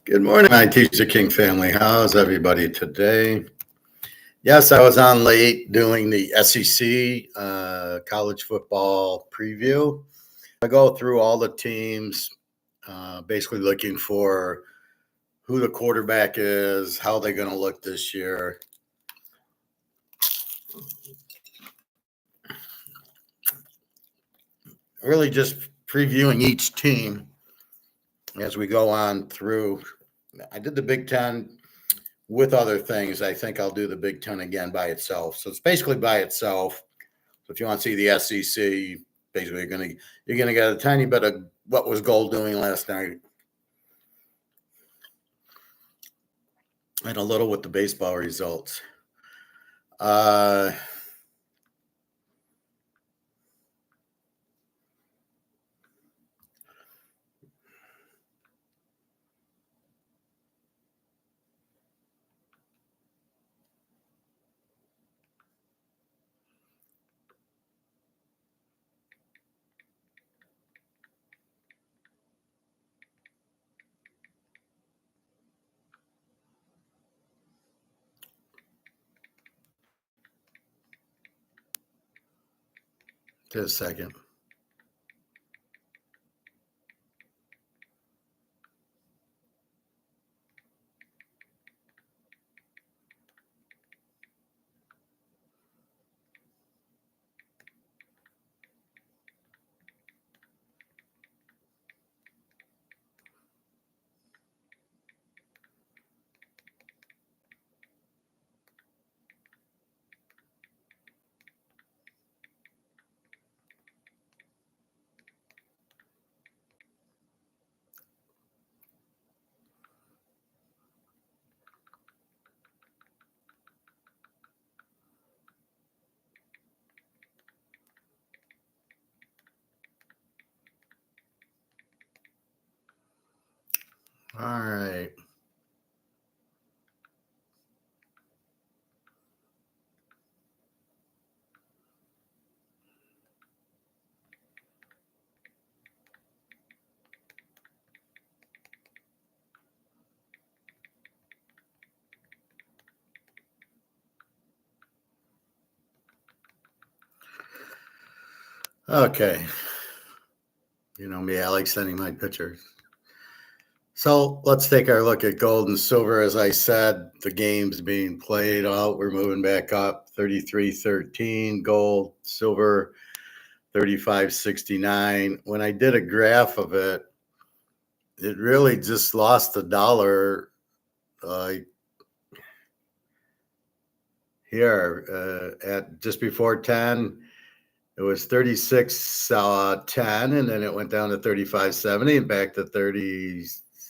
Good morning, my Teaserking family. How's everybody today? Yes, I was on late doing the SEC college football preview. I go through all the teams, basically looking for who the quarterback is, how they're going to look this year. Really just previewing each team as we go on through. I did the Big Ten with other things. I think I'll do the Big Ten again by itself. So it's basically by itself. So if you want to see the SEC, basically you're gonna get a tiny bit of what was Gold doing last night, and a little with the baseball results. Just a second. All right. Okay. You know me, I like sending my pictures. So let's take our look at gold and silver. As I said, the game's being played out. We're moving back up 33.13, gold, silver 35.69. When I did a graph of it, it really just lost $1 here at just before 10. It was 36.10, and then it went down to 35.70 and back to 30,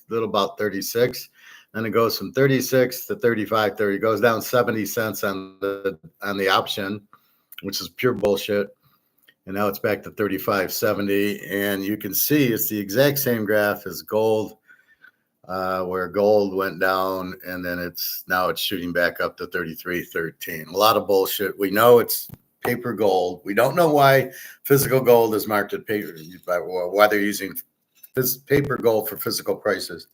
little about 36. Then it goes from 36 to 35.30. It goes down 70 cents on the option, which is pure bullshit. And now it's back to 35.70. And you can see it's the exact same graph as gold, where gold went down, and then now it's shooting back up to 33.13. A lot of bullshit. We know it's paper gold. We don't know why physical gold is marked at paper, why they're using this paper gold for physical prices.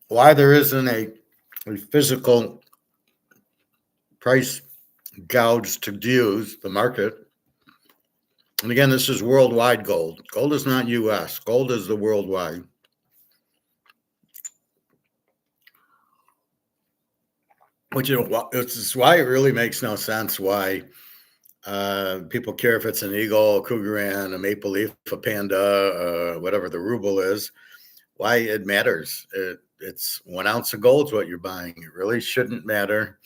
Why there isn't a physical price gouge to use the market. And again, this is worldwide gold. Gold is not U.S. Gold is the worldwide. Which is why it really makes no sense why people care if it's an eagle, a cougaran, a maple leaf, a panda, whatever the ruble is. Why it matters. It's 1 ounce of gold is what you're buying. It really shouldn't matter.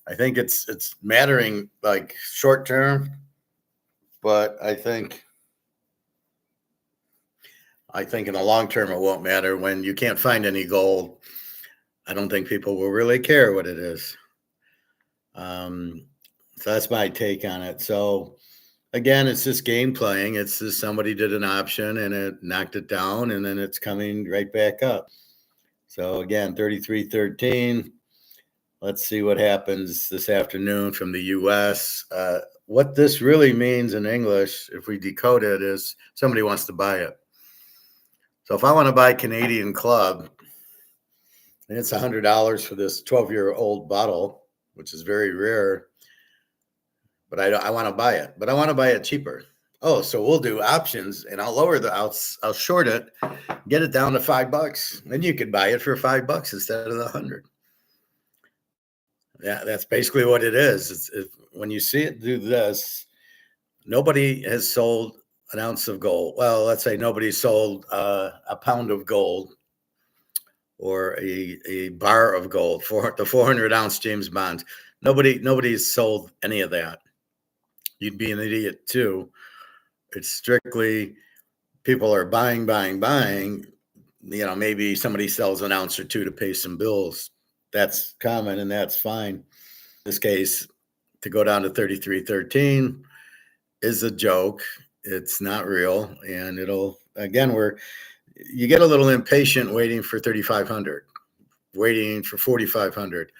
I think it's mattering like short term, but I think in the long term it won't matter. When you can't find any gold, I don't think people will really care what it is. So that's my take on it. So again, it's just game playing. It's just somebody did an option and it knocked it down, and then it's coming right back up. So again, 33.13. Let's see what happens this afternoon from the U.S. what this really means in English, if we decode it, is somebody wants to buy it. So if I want to buy Canadian Club, and it's $100 for this 12-year-old bottle, which is very rare, but I want to buy it, but I want to buy it cheaper. Oh, so we'll do options, and I'll short it, get it down to $5. Then you could buy it for $5 instead of the 100. Yeah, that's basically what it is. When you see it do this, nobody has sold an ounce of gold. Well, let's say nobody sold a pound of gold or a bar of gold for the 400-ounce James Bond. Nobody's sold any of that. You'd be an idiot too. It's strictly people are buying. Maybe somebody sells an ounce or two to pay some bills. That's common and that's fine. In this case, to go down to 33.13 is a joke. It's not real. And you get a little impatient waiting for 3,500, waiting for 4,500.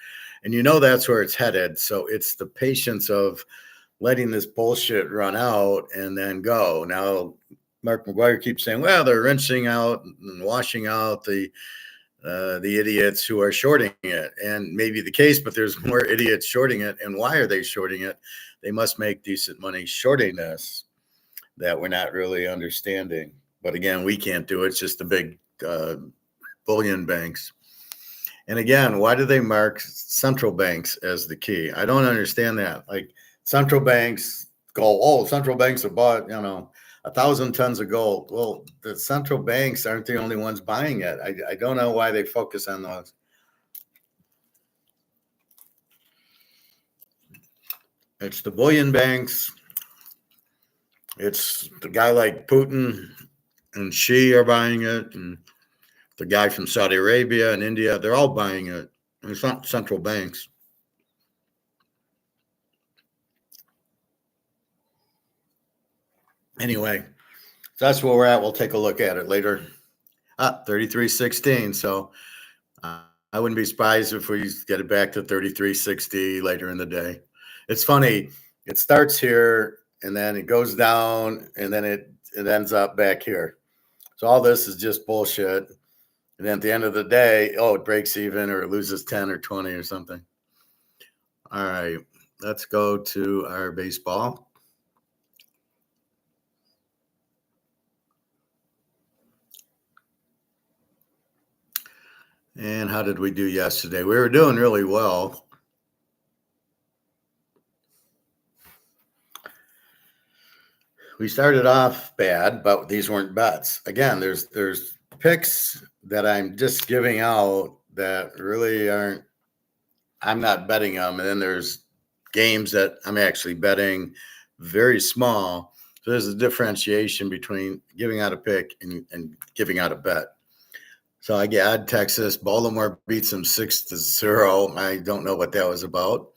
And that's where it's headed. So it's the patience of letting this bullshit run out and then go. Now, Mark McGuire keeps saying, well, they're rinsing out and washing out the idiots who are shorting it. And maybe the case, but there's more idiots shorting it. And why are they shorting it? They must make decent money shorting this that we're not really understanding. But again, we can't do it. It's just the big bullion banks. And again, why do they mark central banks as the key? I don't understand that. Like central banks go, oh, central banks have bought, 1,000 tons of gold. Well, the central banks aren't the only ones buying it. I don't know why they focus on those. It's the bullion banks. It's the guy like Putin and Xi are buying it, and the guy from Saudi Arabia and India, they're all buying it. It's not central banks. Anyway, that's where we're at. We'll take a look at it later. 33.16. So I wouldn't be surprised if we get it back to 33.60 later in the day. It's funny. It starts here and then it goes down and then it ends up back here. So all this is just bullshit. And then at the end of the day, it breaks even or it loses 10 or 20 or something. All right, let's go to our baseball. And how did we do yesterday? We were doing really well. We started off bad, but these weren't bets. Again, there's picks that I'm just giving out that really aren't, I'm not betting them. And then there's games that I'm actually betting very small. So there's a differentiation between giving out a pick and giving out a bet. So I got Texas. Baltimore beats them 6-0. I don't know what that was about.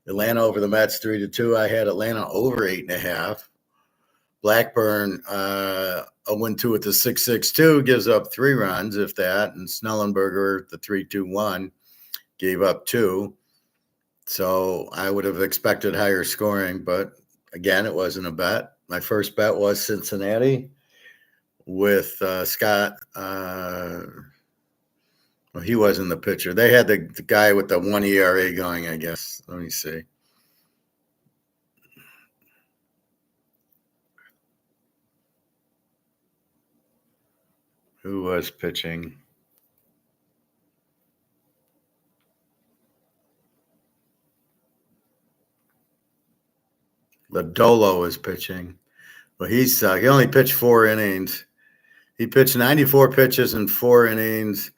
Atlanta over the Mets 3-2. I had Atlanta over 8.5. Blackburn, 0-2 with the 6-6-2, gives up 3 runs, if that. And Snellenberger, the 3-2-1, gave up 2. So I would have expected higher scoring, but again, it wasn't a bet. My first bet was Cincinnati with Scott. He wasn't the pitcher. They had the guy with the 1 ERA going, I guess. Let me see. Who was pitching? Lodolo was pitching. Well, he sucked. He only pitched 4 innings. He pitched 94 pitches in 4 innings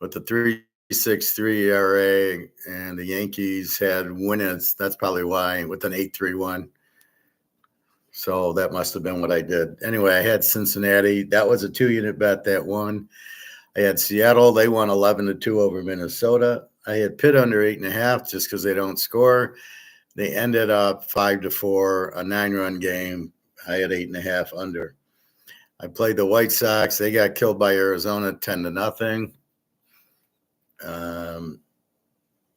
with the 3.63 ERA, and the Yankees had win-ins. That's probably why, with an 8.31. So that must have been what I did. Anyway, I had Cincinnati. That was a 2-unit bet that won. I had Seattle. They won 11-2 over Minnesota. I had Pitt under 8.5 just because they don't score. They ended up 5-4, a 9-run game. I had 8.5 under. I played the White Sox. They got killed by Arizona 10-0.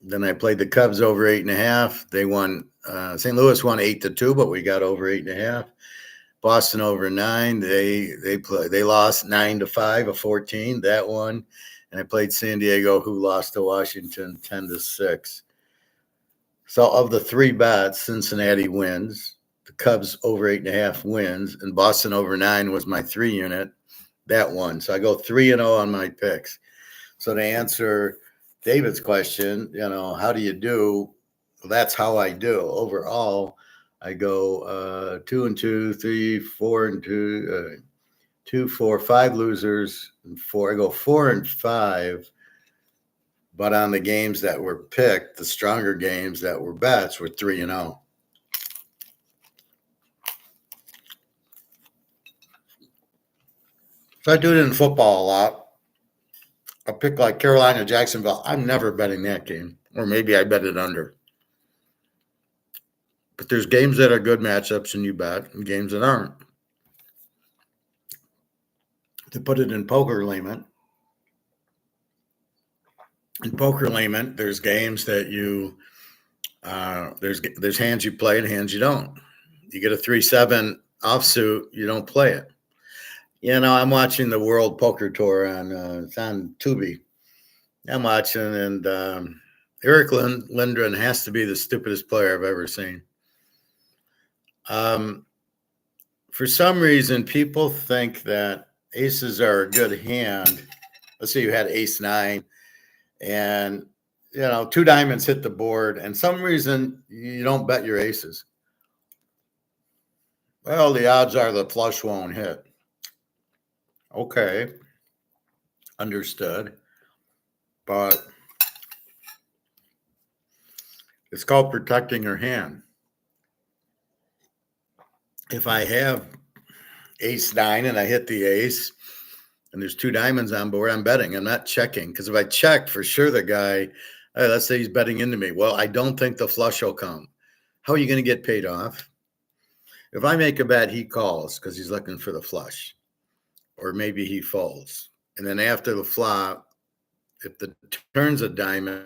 Then I played the Cubs over 8.5. They won. St. Louis won 8-2, but we got over 8.5. Boston over 9. They lost 9-5 of 14. That one. And I played San Diego, who lost to Washington 10-6. So of the 3 bets, Cincinnati wins. The Cubs over 8.5 wins, and Boston over 9 was my 3 unit. That one. So I go 3-0 on my picks. So to answer David's question, how do you do? Well, that's how I do. Overall, I go 2-2, 3, 4-2, 2, 4, 5 losers, and 4. I go 4-5. But on the games that were picked, the stronger games that were bets were 3-0. So I do it in football a lot. I pick like Carolina, Jacksonville. I'm never betting that game. Or maybe I bet it under. But there's games that are good matchups and you bet, and games that aren't. To put it in poker layman, there's games that you there's hands you play and hands you don't. You get a 3-7 offsuit, you don't play it. I'm watching the World Poker Tour it's on Tubi. I'm watching, and Eric Lindgren has to be the stupidest player I've ever seen. For some reason, people think that aces are a good hand. Let's say you had ace-9, and 2 diamonds hit the board, and some reason you don't bet your aces. Well, the odds are the flush won't hit. Okay, understood. But it's called protecting your hand. If I have ace-9 and I hit the ace and there's 2 diamonds on board, I'm betting. I'm not checking, because if I check, for sure the guy, let's say he's betting into me. Well, I don't think the flush will come. How are you going to get paid off? If I make a bet, he calls because he's looking for the flush, or maybe he folds. And then after the flop, if the turn's a diamond,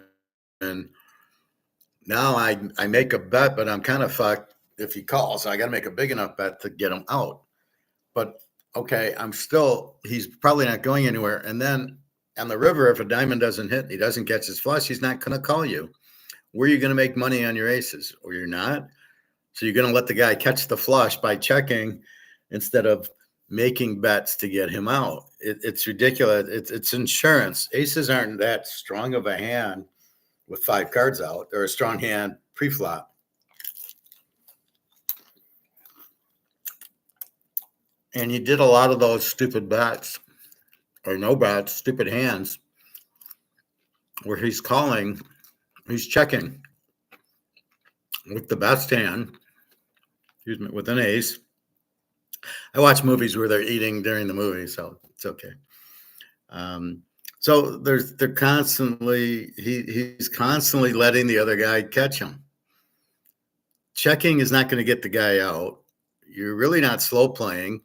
now I make a bet, but I'm kind of fucked if he calls. So I got to make a big enough bet to get him out. But okay, he's probably not going anywhere. And then on the river, if a diamond doesn't hit, he doesn't catch his flush, he's not going to call you. Where are you going to make money on your aces? Or you're not. So you're going to let the guy catch the flush by checking instead of making bets to get him out. It's ridiculous. It's insurance. Aces aren't that strong of a hand with 5 cards out. They're a strong hand pre-flop. And you did a lot of those stupid bets, or no bets, stupid hands, where he's calling, he's checking with the best hand, with an ace. I watch movies where they're eating during the movie, so it's okay. So they're constantly, he's constantly letting the other guy catch him. Checking is not going to get the guy out. You're really not slow playing.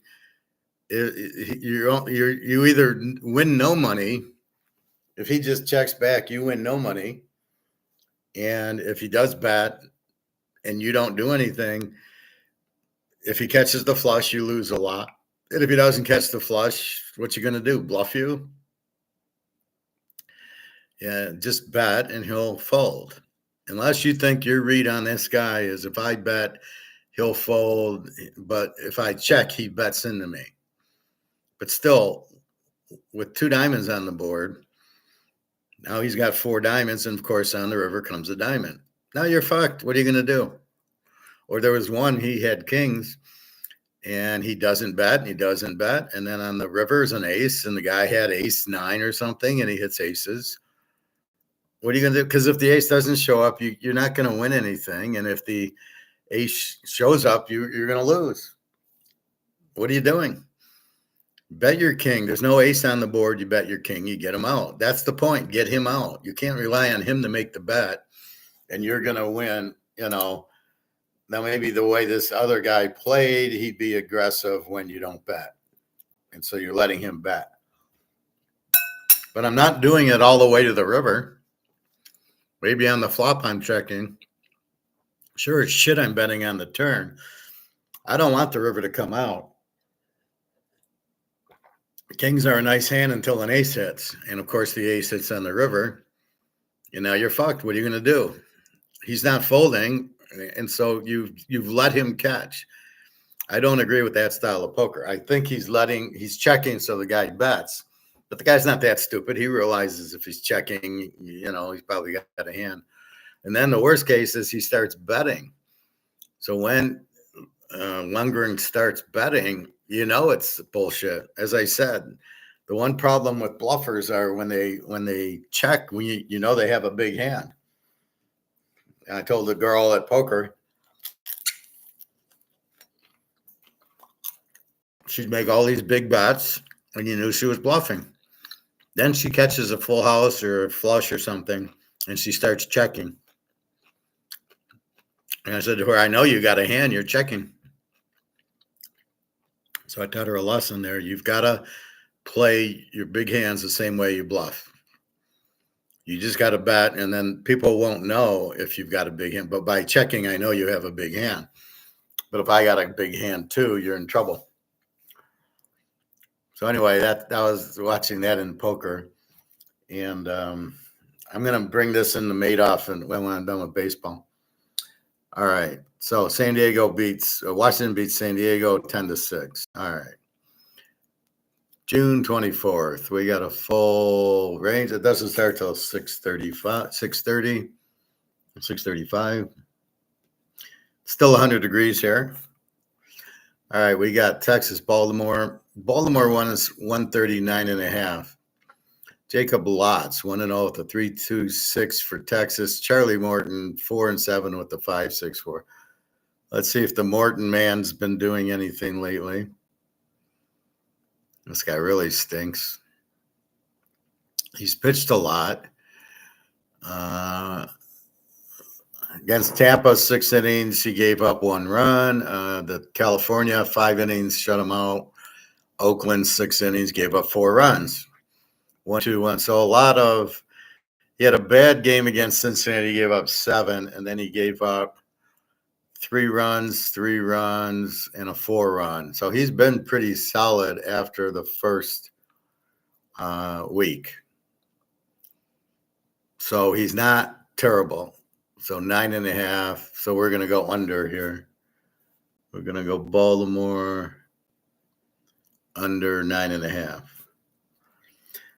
You either win no money. If he just checks back, you win no money. And if he does bet and you don't do anything, if he catches the flush, you lose a lot. And if he doesn't catch the flush, what you going to do? Bluff you? Yeah, just bet and he'll fold. Unless you think your read on this guy is, if I bet, he'll fold. But if I check, he bets into me. But still, with 2 diamonds on the board, now he's got 4 diamonds. And of course, on the river comes a diamond. Now you're fucked. What are you going to do? Or there was one, he had kings and he doesn't bet and he doesn't bet. And then on the river is an ace and the guy had ace-9 or something and he hits aces. What are you going to do? Because if the ace doesn't show up, you're not going to win anything. And if the ace shows up, you're going to lose. What are you doing? Bet your king. There's no ace on the board. You bet your king. You get him out. That's the point. Get him out. You can't rely on him to make the bet. And you're going to win, Now, maybe the way this other guy played, he'd be aggressive when you don't bet. And so you're letting him bet. But I'm not doing it all the way to the river. Maybe on the flop I'm checking. Sure as shit I'm betting on the turn. I don't want the river to come out. Kings are a nice hand until an ace hits. And of course the ace hits on the river. And now you're fucked. What are you going to do? He's not folding. And so you've let him catch. I don't agree with that style of poker. I think he's checking so the guy bets. But the guy's not that stupid. He realizes if he's checking, he's probably got a hand. And then the worst case is he starts betting. So when Lundgren starts betting, it's bullshit. As I said, the one problem with bluffers are when they check, when they have a big hand. And I told the girl at poker, she'd make all these big bets, and you knew she was bluffing. Then she catches a full house or a flush or something, and she starts checking. And I said to her, I know you got a hand, you're checking. So I taught her a lesson there. You've got to play your big hands the same way you bluff. You just got to bet, and then people won't know if you've got a big hand. But by checking, I know you have a big hand. But if I got a big hand too, you're in trouble. So anyway, that was watching that in poker. And I'm going to bring this into Madoff and when I'm done with baseball. All right. So Washington beats San Diego 10-6. All right. June 24th. We got a full range. It doesn't start till 6:35. Still 100 degrees here. All right. We got Texas, Baltimore. Baltimore won is 139.5. Jacob Lotz 1-0 with the 3.26 for Texas. Charlie Morton 4-7 with the 5.64. Let's see if the Morton man's been doing anything lately. This guy really stinks. He's pitched a lot. Against Tampa, 6 innings, he gave up 1 run. The California, 5 innings, shut him out. Oakland, 6 innings, gave up 4 runs. 1-2-1. So he had a bad game against Cincinnati. He gave up 7, and then he gave up 3 runs, and a 4-run. So he's been pretty solid after the first week. So he's not terrible. So 9.5. So we're going to go under here. We're going to go Baltimore under 9.5.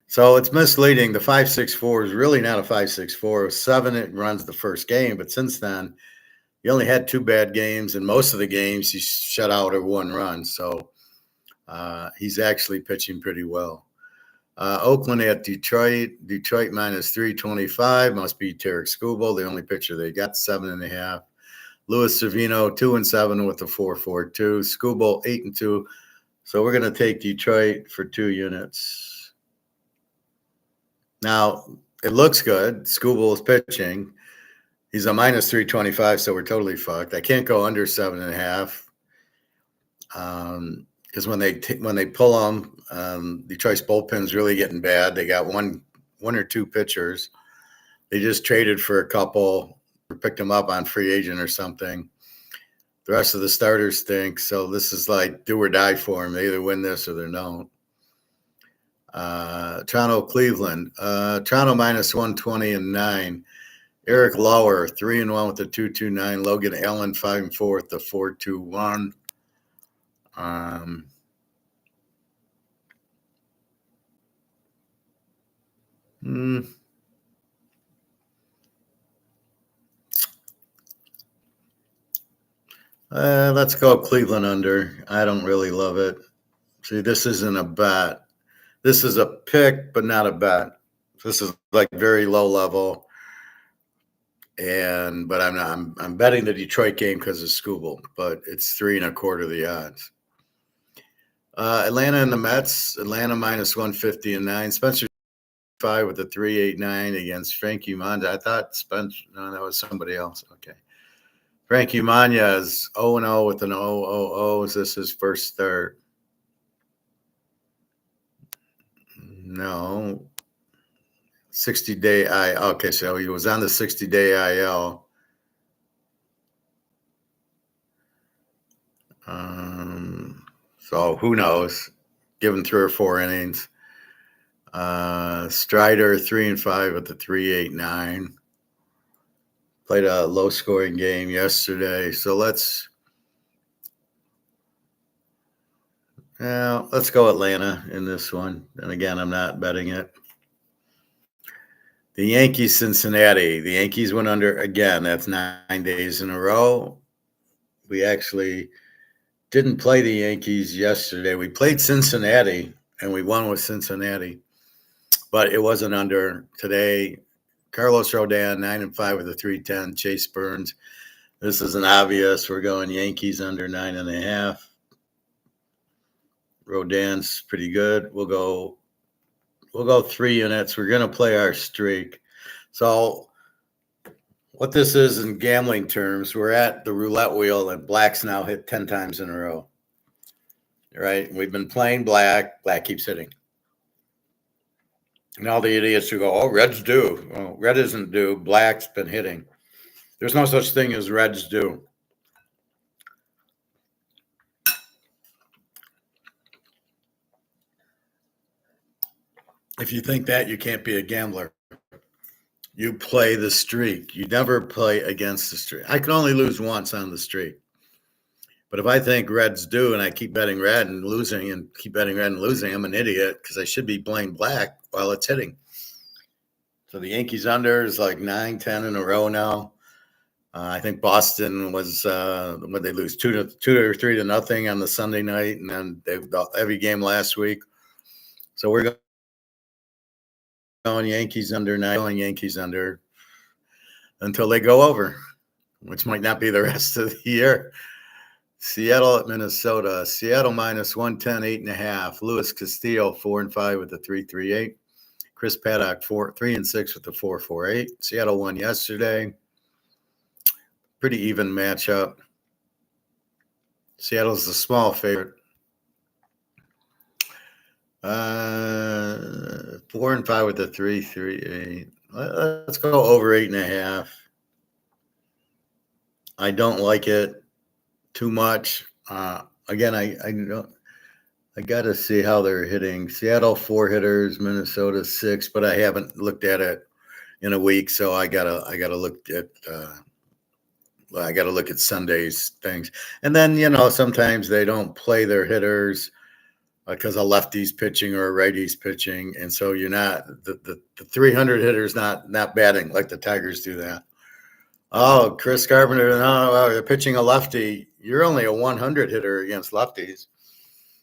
So it's misleading. The 5.64 is really not a 5.64. It was 7. It runs the first game, but since then, he only had 2 bad games, and most of the games he shut out or 1 run. So he's actually pitching pretty well. Oakland at Detroit. Detroit minus 325. Must be Tarek Skubal, the only pitcher they got, 7.5. Luis Savino 2-7 with the 4.42. Skubal 8-2. So we're going to take Detroit for 2 units. Now, it looks good. Skubal is pitching. He's a minus 325, so we're totally fucked. I can't go under 7.5 because when they pull him, Detroit's bullpen's really getting bad. They got one or 2 pitchers. They just traded for a couple or picked them up on free agent or something. The rest of the starters stink, so this is like do or die for them. They either win this or they don't. Toronto, Cleveland. Toronto minus 120.9. Eric Lauer 3-1 with the 2.29. Logan Allen 5-4 with the 4.21. Let's go Cleveland under. I don't really love it. See, this isn't a bet. This is a pick, but not a bet. This is like very low level. But I'm betting the Detroit game because of Skubal, but it's 3.25 the odds. Atlanta and the Mets. Atlanta minus 150.9. Spencer 5 with a 3.89 against Frankie Montas. I thought that was somebody else. Okay. Frankie Montas is 0-0 with an 0-0-0. Is this his first start? No. 60-day okay, so he was on the 60-day IL. So who knows? Given 3 or 4 innings. Strider 3-5 with the 3.89. Played a low scoring game yesterday. So let's go Atlanta in this one. And again, I'm not betting it. The Yankees, Cincinnati. The Yankees went under again. That's 9 days in a row. We actually didn't play the Yankees yesterday. We played Cincinnati, and we won with Cincinnati. But it wasn't under today. Carlos Rodon, 9-5 with a 3.10. Chase Burns. This is an obvious. We're going Yankees under 9.5. Rodon's pretty good. We'll go 3 units. We're going to play our streak. So what this is in gambling terms, we're at the roulette wheel, and black's now hit 10 times in a row. Right? We've been playing black. Black keeps hitting. And all the idiots who go, oh, red's due. Well, red isn't due. Black's been hitting. There's no such thing as red's due. If you think that, you can't be a gambler. You play the streak. You never play against the streak. I can only lose once on the streak. But if I think red's due and I keep betting red and losing and keep betting red and losing, I'm an idiot because I should be playing black while it's hitting. So the Yankees under is like 9-10 in a row now. I think Boston was when they lose 2 or 3-0 on the Sunday night, and then they've got every game last week. So we're going Yankees under, going Yankees under until they go over, which might not be the rest of the year. Seattle at Minnesota. Seattle minus 110, 8.5. Luis Castillo 4-5 with a 3.38. Chris Paddock 3-6 with the 4.48. Seattle won yesterday. Pretty even matchup. Seattle's a small favorite. 4-5 with the 3.38. Let's go over 8.5. I don't like it too much. Again, I got to see how they're hitting. Seattle 4 hitters, Minnesota 6, but I haven't looked at it in a week, so I gotta look at. I got to look at Sunday's things. And then, sometimes they don't play their hitters because a lefty's pitching or a righty's pitching. And so you're not the 300 hitters not batting like the Tigers do that. Oh, Chris Carpenter, no, they're pitching a lefty. You're only a 100 hitter against lefties.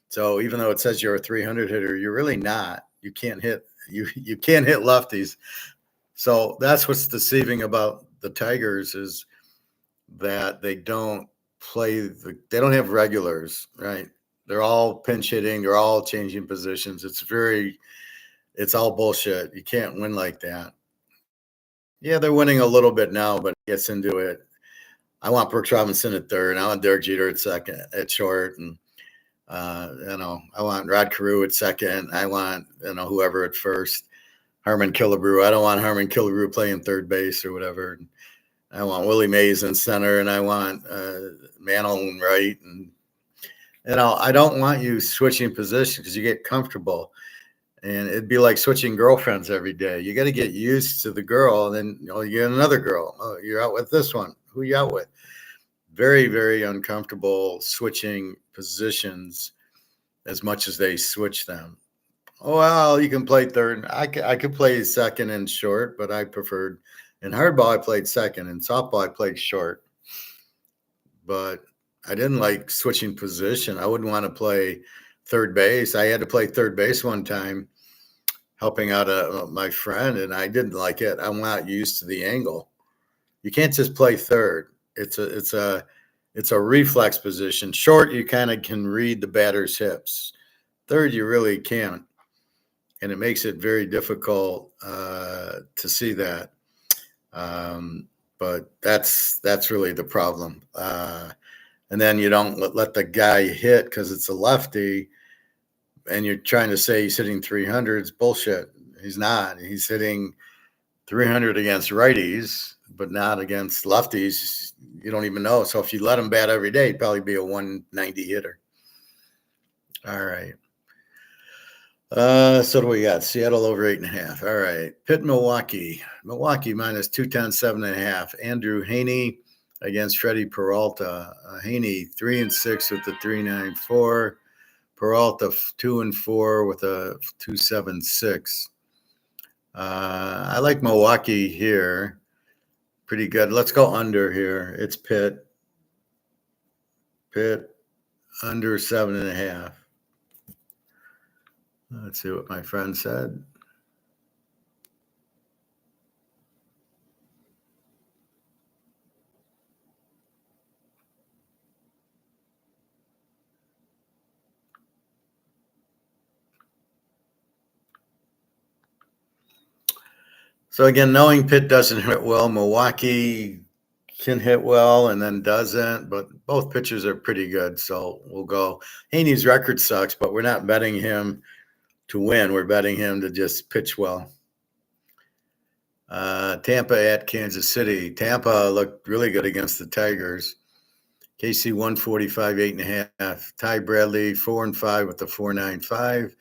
So even though it says you're a 300 hitter, you're really not. You can't hit you can't hit lefties. So that's what's deceiving about the Tigers is that they don't they don't have regulars, right? They're all pinch hitting. They're all changing positions. It's all bullshit. You can't win like that. Yeah, they're winning a little bit now, but it gets into it. I want Brooks Robinson at third. I want Derek Jeter at short. And, I want Rod Carew at second. I want, whoever at first. Harmon Killebrew. I don't want Harmon Killebrew playing third base or whatever. I want Willie Mays in center, and I want Mantle in right. And, I don't want you switching positions because you get comfortable. And it'd be like switching girlfriends every day. You got to get used to the girl, and then you get another girl. Oh, you're out with this one. Who you out with? Very, very uncomfortable switching positions as much as they switch them. Oh, well, you can play third. I could play second and short, but I preferred. In hardball, I played second. In softball, I played short. But I didn't like switching position. I wouldn't want to play third base. I had to play third base one time, helping out my friend, and I didn't like it. I'm not used to the angle. You can't just play third. It's a reflex position. Short, you kind of can read the batter's hips. Third, you really can't, and it makes it very difficult to see that. But that's really the problem. And then you don't let the guy hit because it's a lefty, and you're trying to say he's hitting 300s. Bullshit. He's not. He's hitting 300 against righties, but not against lefties. You don't even know. So if you let him bat every day, he'd probably be a 190 hitter. All right. So do we got Seattle over 8.5. All right. Pitt, Milwaukee. Milwaukee minus 210, 7.5. Andrew Haney against Freddie Peralta. Haney 3-6 with the 3.94. Peralta 2-4 with a 2.76. I like Milwaukee here. Pretty good. Let's go under here. It's Pitt. Pitt under 7.5. Let's see what my friend said. So again, knowing Pitt doesn't hit well, Milwaukee can hit well and then doesn't, but both pitchers are pretty good. So we'll go. Haney's record sucks, but we're not betting him to win. We're betting him to just pitch well. Tampa at Kansas City. Tampa looked really good against the Tigers. KC 145, 8.5. Ty Bradley 4-5 with the 4.95.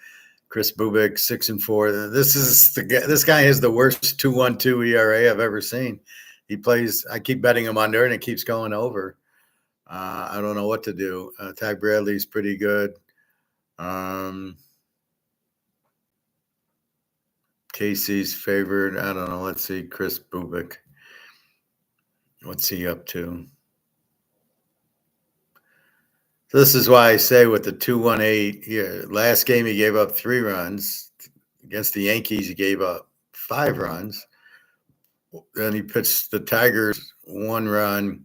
Chris Bubik 6-4. This guy has the worst 2.12 ERA I've ever seen. He plays. I keep betting him under, and it keeps going over. I don't know what to do. Ty Bradley's pretty good. Casey's favored. I don't know. Let's see. Chris Bubik. What's he up to? So this is why I say with the 2.18 here. Last game he gave up 3 runs. Against the Yankees, he gave up 5 runs. Then he pitched the Tigers 1 run.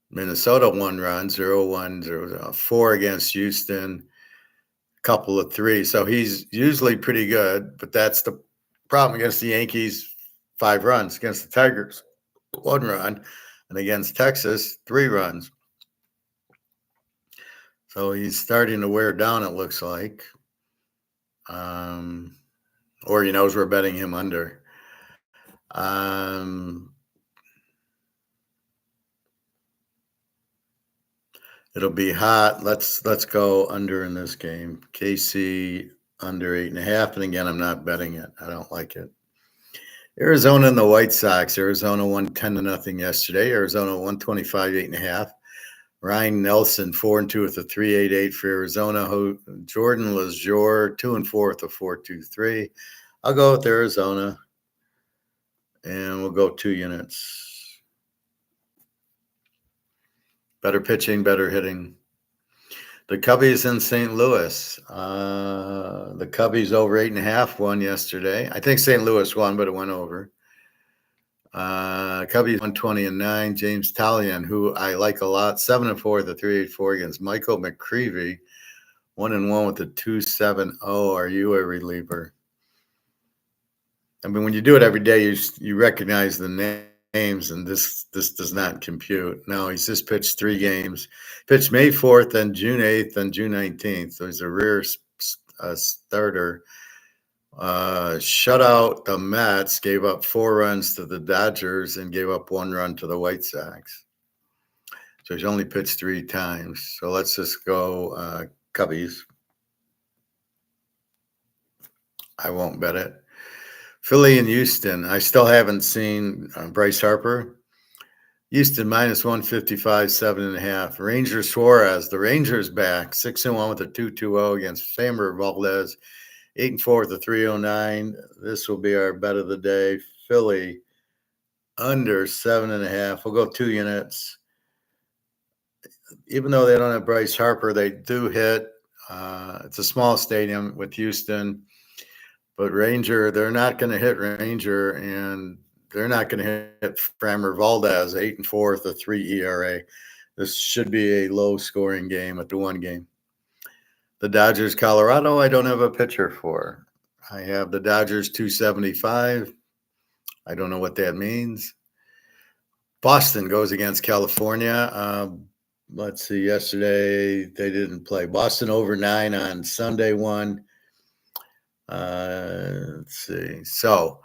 Minnesota 1 run, 0-1, 0-4 against Houston, a couple of 3. So he's usually pretty good, but that's the problem against the Yankees, 5 runs. Against the Tigers, 1 run. And against Texas, 3 runs. So he's starting to wear down, it looks like. Or he knows we're betting him under. It'll be hot. Let's go under in this game. KC under 8.5. And again, I'm not betting it. I don't like it. Arizona and the White Sox. Arizona won 10-0 yesterday. Arizona 125, 8.5. Ryan Nelson 4-2 with a 3.88 for Arizona. Jordan Lazure 2-4 with a 4.23. I'll go with Arizona, and we'll go 2 units. Better pitching, better hitting. The Cubbies in St. Louis. The Cubbies over 8.5 won yesterday. I think St. Louis won, but it went over. Cubbies 120-9. James Talion, who I like a lot, 7-4 with a 3.84 against Michael McCreevy, 1-1 with a 2.70. Are you a reliever? I mean, when you do it every day, you recognize the names, and this does not compute. No, he's just pitched 3 games. Pitched May 4th and June 8th and June 19th. So he's a rare starter. Shut out the Mets, gave up 4 runs to the Dodgers, and gave up 1 run to the White Sox. So he's only pitched 3 times. So let's just go Cubbies. I won't bet it. Philly and Houston. I still haven't seen Bryce Harper. Houston minus 155, 7.5. Rangers Suarez. The Rangers back 6-1 with a 2.20 against Framber Valdez. 8-4 with a 3.09. This will be our bet of the day. Philly under 7.5. We'll go 2 units. Even though they don't have Bryce Harper, they do hit. It's a small stadium with Houston. But Ranger, they're not going to hit Ranger, and they're not going to hit Framber Valdez, 8-4 with a 3 ERA. This should be a low-scoring game at the 1 game. The Dodgers, Colorado, I don't have a pitcher for. I have the Dodgers 275. I don't know what that means. Boston goes against California. Let's see, yesterday they didn't play. Boston over 9 on Sunday won. Let's see. So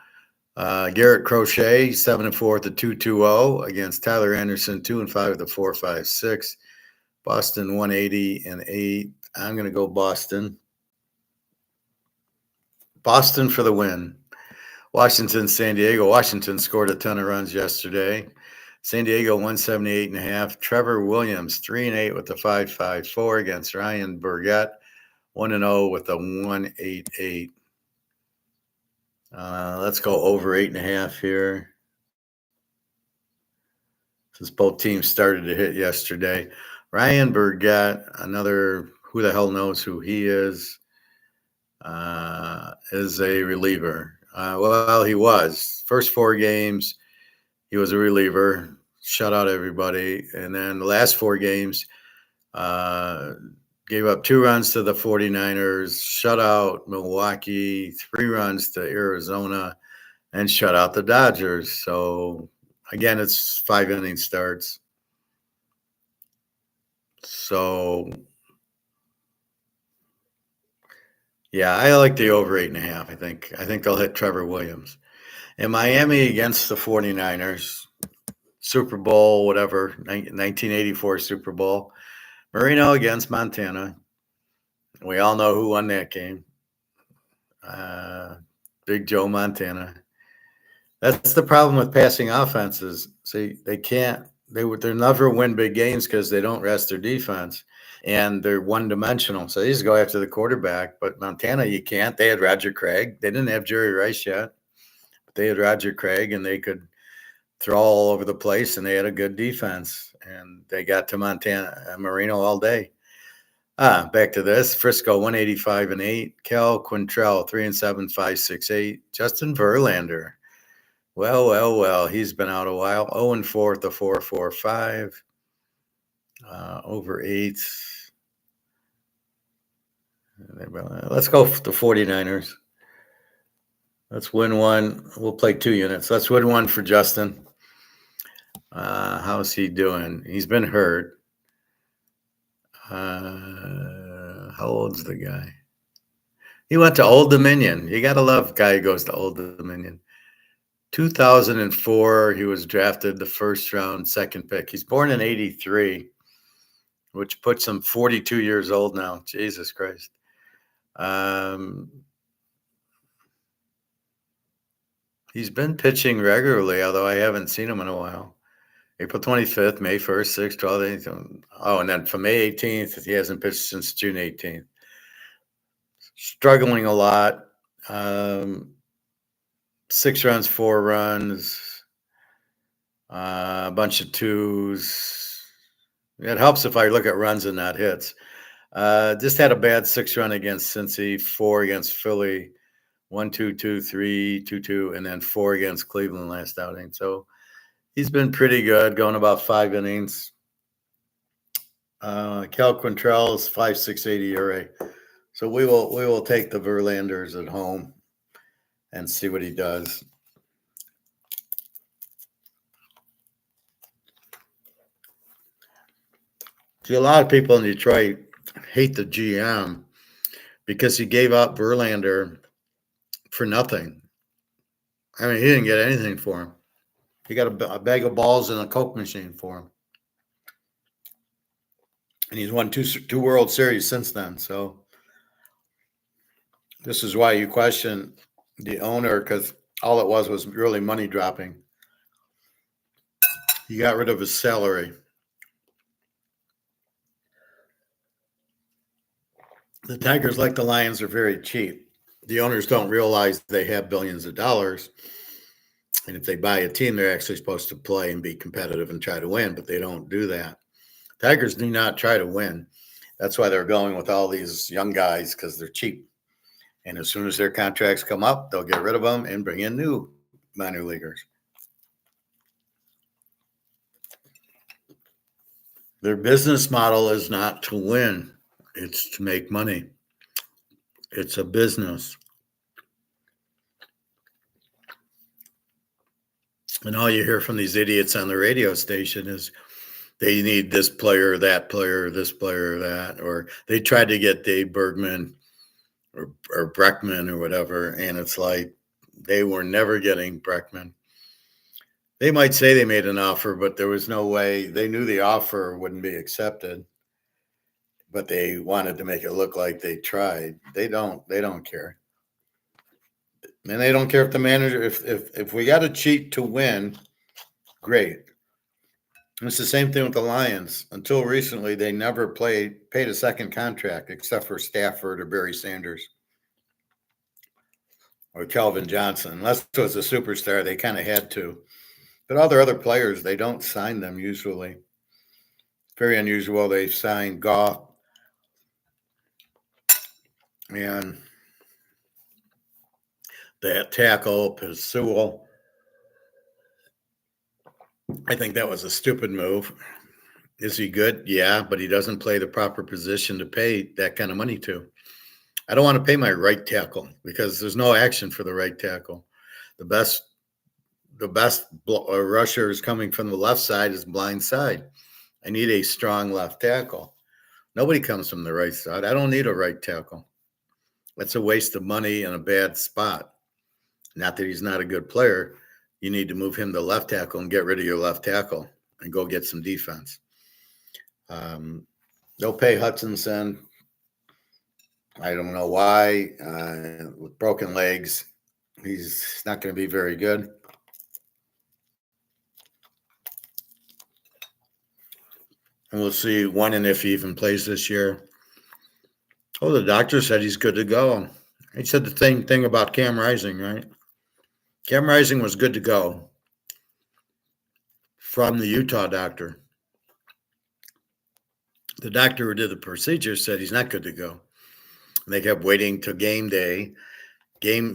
Garrett Crochet, 7-4 at the 2.20 against Tyler Anderson, 2-5 at the 4.56. Boston 180-8. I'm going to go Boston. Boston for the win. Washington, San Diego. Washington scored a ton of runs yesterday. San Diego 178.5. Trevor Williams 3-8 with the 5.54 against Ryan Burgett 1-0 with the 1.88. Let's go over 8.5 here. Since both teams started to hit yesterday. Ryan Burgett, another who the hell knows who he is a reliever. Well, he was. First 4 games, he was a reliever, shut out everybody. And then the last 4 games, gave up 2 runs to the 49ers, shut out Milwaukee, 3 runs to Arizona, and shut out the Dodgers. So, again, it's 5-inning starts. So, yeah, I like the over 8.5. I think they'll hit Trevor Williams. And Miami against the 49ers, Super Bowl, whatever, 1984 Super Bowl. Marino against Montana. We all know who won that game. Big Joe Montana. That's the problem with passing offenses. See, they'll never win big games because they don't rest their defense. And they're one-dimensional. So they just go after the quarterback. But Montana, you can't. They had Roger Craig. They didn't have Jerry Rice yet. But they had Roger Craig, and they could throw all over the place, and they had a good defense. And they got to Montana, Marino all day. Back to this. Frisco, 185-8. Cal Quintrell, 3-7, 5.68. Justin Verlander. Well. He's been out a while. 0-4 at the 4.45. Over 8. Let's go for the 49ers. Let's win 1. We'll play 2 units. Let's win 1 for Justin. How's he doing? He's been hurt. How old's the guy? He went to Old Dominion. You got to love a guy who goes to Old Dominion. 2004, he was drafted the first round, second pick. He's born in 83, which puts him 42 years old now. Jesus Christ. He's been pitching regularly, although I haven't seen him in a while. April 25th, May 1st, 6th, 12th, 18th. Oh, and then from May 18th, he hasn't pitched since June 18th. Struggling a lot. 6 runs, 4 runs, a bunch of 2s. It helps if I look at runs and not hits. Just had a bad 6-run against Cincy, 4 against Philly, 1-2, 2-3, 2-2, and then 4 against Cleveland last outing. So he's been pretty good, going about 5 innings. Cal Quintrell is 5.68 ERA. So we will take the Verlanders at home and see what he does. See, a lot of people in Detroit hate the GM because he gave up Verlander for nothing. I mean, he didn't get anything for him. He got a bag of balls and a Coke machine for him. And he's won two World Series since then. So this is why you question the owner, because all it was really money dropping. He got rid of his salary. The Tigers, like the Lions, are very cheap. The owners don't realize they have billions of dollars. And if they buy a team, they're actually supposed to play and be competitive and try to win, but they don't do that. Tigers do not try to win. That's why they're going with all these young guys, because they're cheap. And as soon as their contracts come up, they'll get rid of them and bring in new minor leaguers. Their business model is not to win. It's to make money. It's a business. And all you hear from these idiots on the radio station is they need this player, that player, this player, that, or they tried to get Dave Bergman or Breckman or whatever. And it's like, They were never getting Breckman. They might say they made an offer, but there was no way. They knew the offer wouldn't be accepted, but they wanted to make it look like they tried. They don't care. And they don't care if the manager, if we got to cheat to win, great. It's the same thing with the Lions. Until recently, they never paid a second contract except for Stafford or Barry Sanders or Calvin Johnson. Unless it was a superstar, they kind of had to. But all their other players, they don't sign them usually. Very unusual. They signed Goff and that tackle, Sewell. I think that was a stupid move. Is he good? Yeah, but he doesn't play the proper position to pay that kind of money to. I don't want to pay my right tackle because there's no action for the right tackle. The best rusher is coming from the left side is blind side. I need a strong left tackle. Nobody comes from the right side. I don't need a right tackle. That's a waste of money in a bad spot. Not that he's not a good player. You need to move him to left tackle and get rid of your left tackle and go get some defense. They'll pay Hutchinson. I don't know why. With broken legs, he's not going to be very good. And we'll see when and if he even plays this year. Oh, the doctor said he's good to go. He said the same thing about Cam Rising, right? Cam Rising was good to go from the Utah doctor. The doctor who did the procedure said he's not good to go. And they kept waiting till game day, game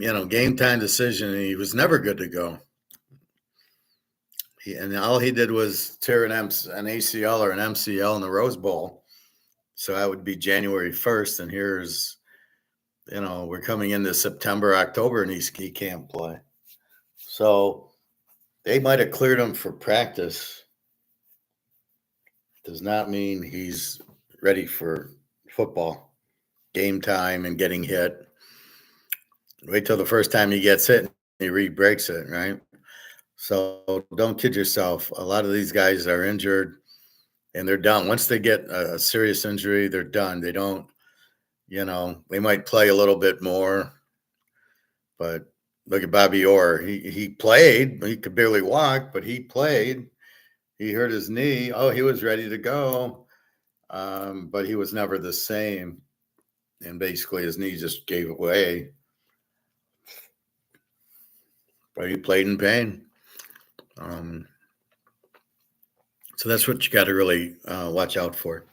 time decision, and he was never good to go. And all he did was tear an ACL or an MCL in the Rose Bowl. So that would be January 1st. And here's, we're coming into September, October, and he can't play. So they might have cleared him for practice. Does not mean he's ready for football, game time, and getting hit. Wait till the first time he gets hit and he re-breaks it, right? So don't kid yourself. A lot of these guys are injured and they're done. Once they get a serious injury, they're done. They don't, they might play a little bit more. But look at Bobby Orr. He played. He could barely walk, but he played. He hurt his knee. Oh, he was ready to go. But he was never the same. And basically his knee just gave away. But he played in pain. So that's what you got to really watch out for.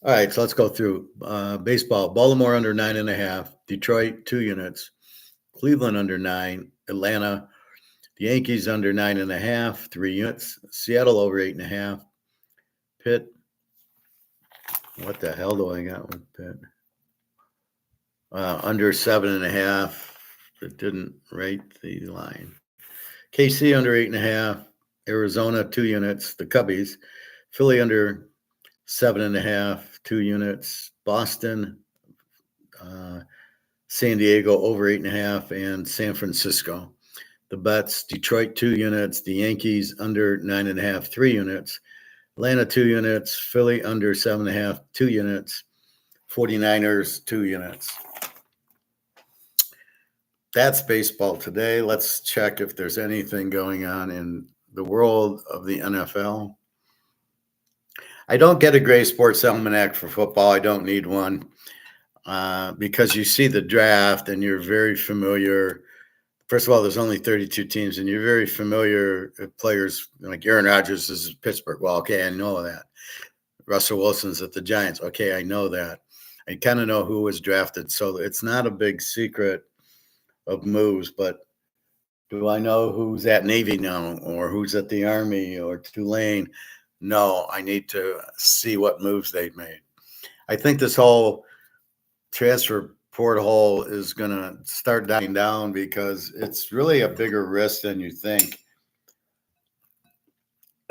All right, so let's go through baseball. Baltimore under 9.5. Detroit 2 units. Cleveland under 9. Atlanta. The Yankees under 9.5. 3 units. Seattle over 8.5. Pitt. What the hell do I got with Pitt? Under 7.5. It didn't rate the line. KC under 8.5. Arizona 2 units. The Cubbies. Philly under 7.5. 2 units. Boston, San Diego over 8.5, and San Francisco. The bets: Detroit 2 units. The Yankees under 9.5. 3 units. Atlanta 2 units. Philly under 7.5. 2 units. 49ers 2 units. That's baseball today. Let's check if there's anything going on in the world of the NFL. I don't get a Gray Sports Almanac for football. I don't need one because you see the draft and you're very familiar. First of all, there's only 32 teams, and you're very familiar with players like Aaron Rodgers is Pittsburgh. Well, okay, I know that. Russell Wilson's at the Giants. Okay, I know that. I kind of know who was drafted. So it's not a big secret of moves, but do I know who's at Navy now or who's at the Army or Tulane? No, I need to see what moves they've made. I think this whole transfer portal is going to start dying down because it's really a bigger risk than you think.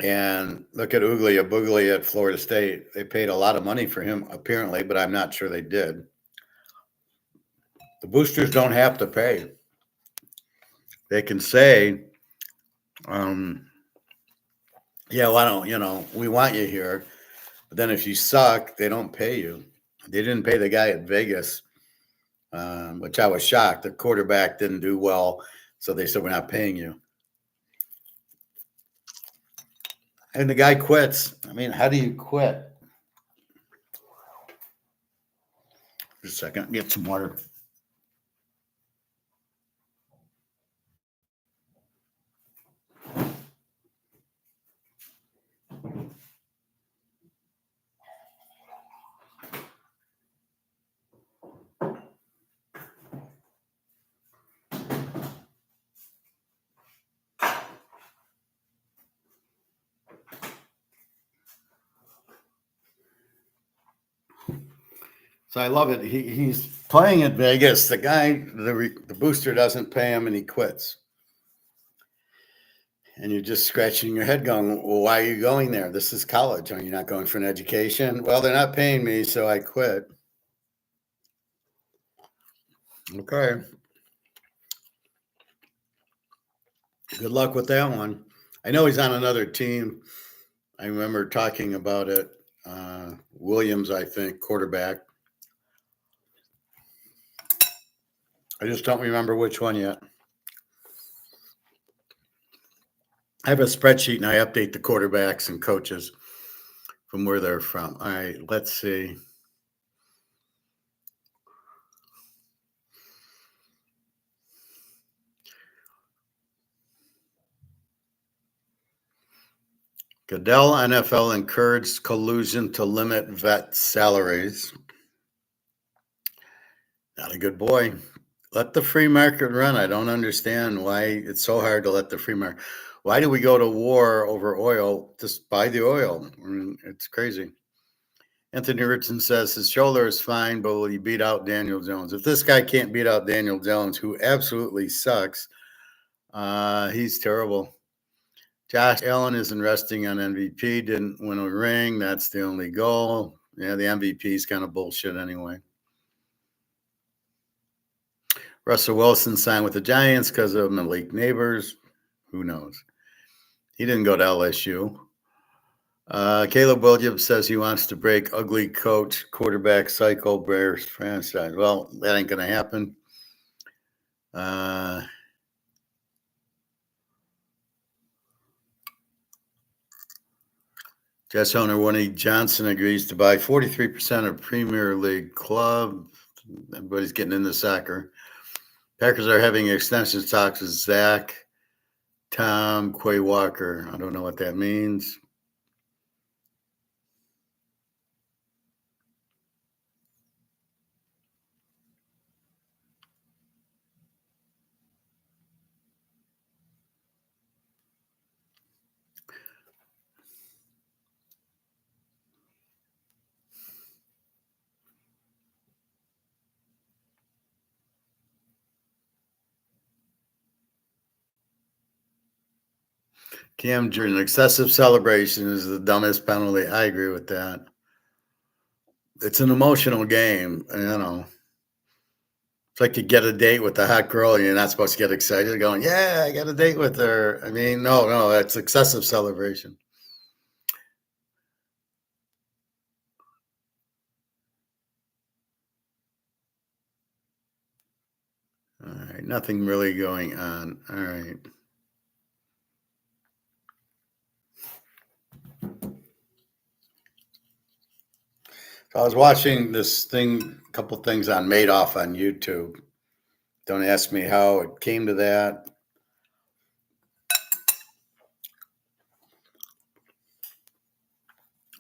And look at Boogly at Florida State. They paid a lot of money for him, apparently, but I'm not sure they did. The boosters don't have to pay. they can say, yeah, why don't, we want you here. But then if you suck, they don't pay you. They didn't pay the guy at Vegas, which I was shocked. The quarterback didn't do well. So they said, we're not paying you. And the guy quits. I mean, how do you quit? Just a second, get some water. So I love it. He's playing at Vegas. The guy, the booster doesn't pay him, and he quits. And you're just scratching your head, going, "Well, why are you going there? This is college. Are you not going for an education?" Well, they're not paying me, so I quit. Okay. Good luck with that one. I know he's on another team. I remember talking about it. Williams, I think, quarterback. I just don't remember which one yet. I have a spreadsheet and I update the quarterbacks and coaches from where they're from. All right, let's see. Goodell NFL encouraged collusion to limit vet salaries. Not a good boy. Let the free market run. I don't understand why it's so hard to let the free market. Why do we go to war over oil? Just buy the oil. I mean, it's crazy. Anthony Richardson says his shoulder is fine, but will he beat out Daniel Jones? If this guy can't beat out Daniel Jones, who absolutely sucks, he's terrible. Josh Allen isn't resting on MVP, didn't win a ring. That's the only goal. Yeah, the MVP is kind of bullshit anyway. Russell Wilson signed with the Giants because of Malik Neighbors. Who knows? He didn't go to LSU. Caleb Williams says he wants to break ugly coach quarterback cycle Bears franchise. Well, that ain't going to happen. Jets owner Winnie Johnson agrees to buy 43% of Premier League club. Everybody's getting into soccer. Packers are having extension talks with Zach, Tom, Quay Walker. I don't know what that means. Cam Jordan, excessive celebration is the dumbest penalty. I agree with that. It's an emotional game, It's like you get a date with the hot girl and you're not supposed to get excited going, yeah, I got a date with her. I mean, no, that's excessive celebration. All right, nothing really going on. All right. So I was watching this thing, a couple things on Madoff on YouTube. Don't ask me how it came to that.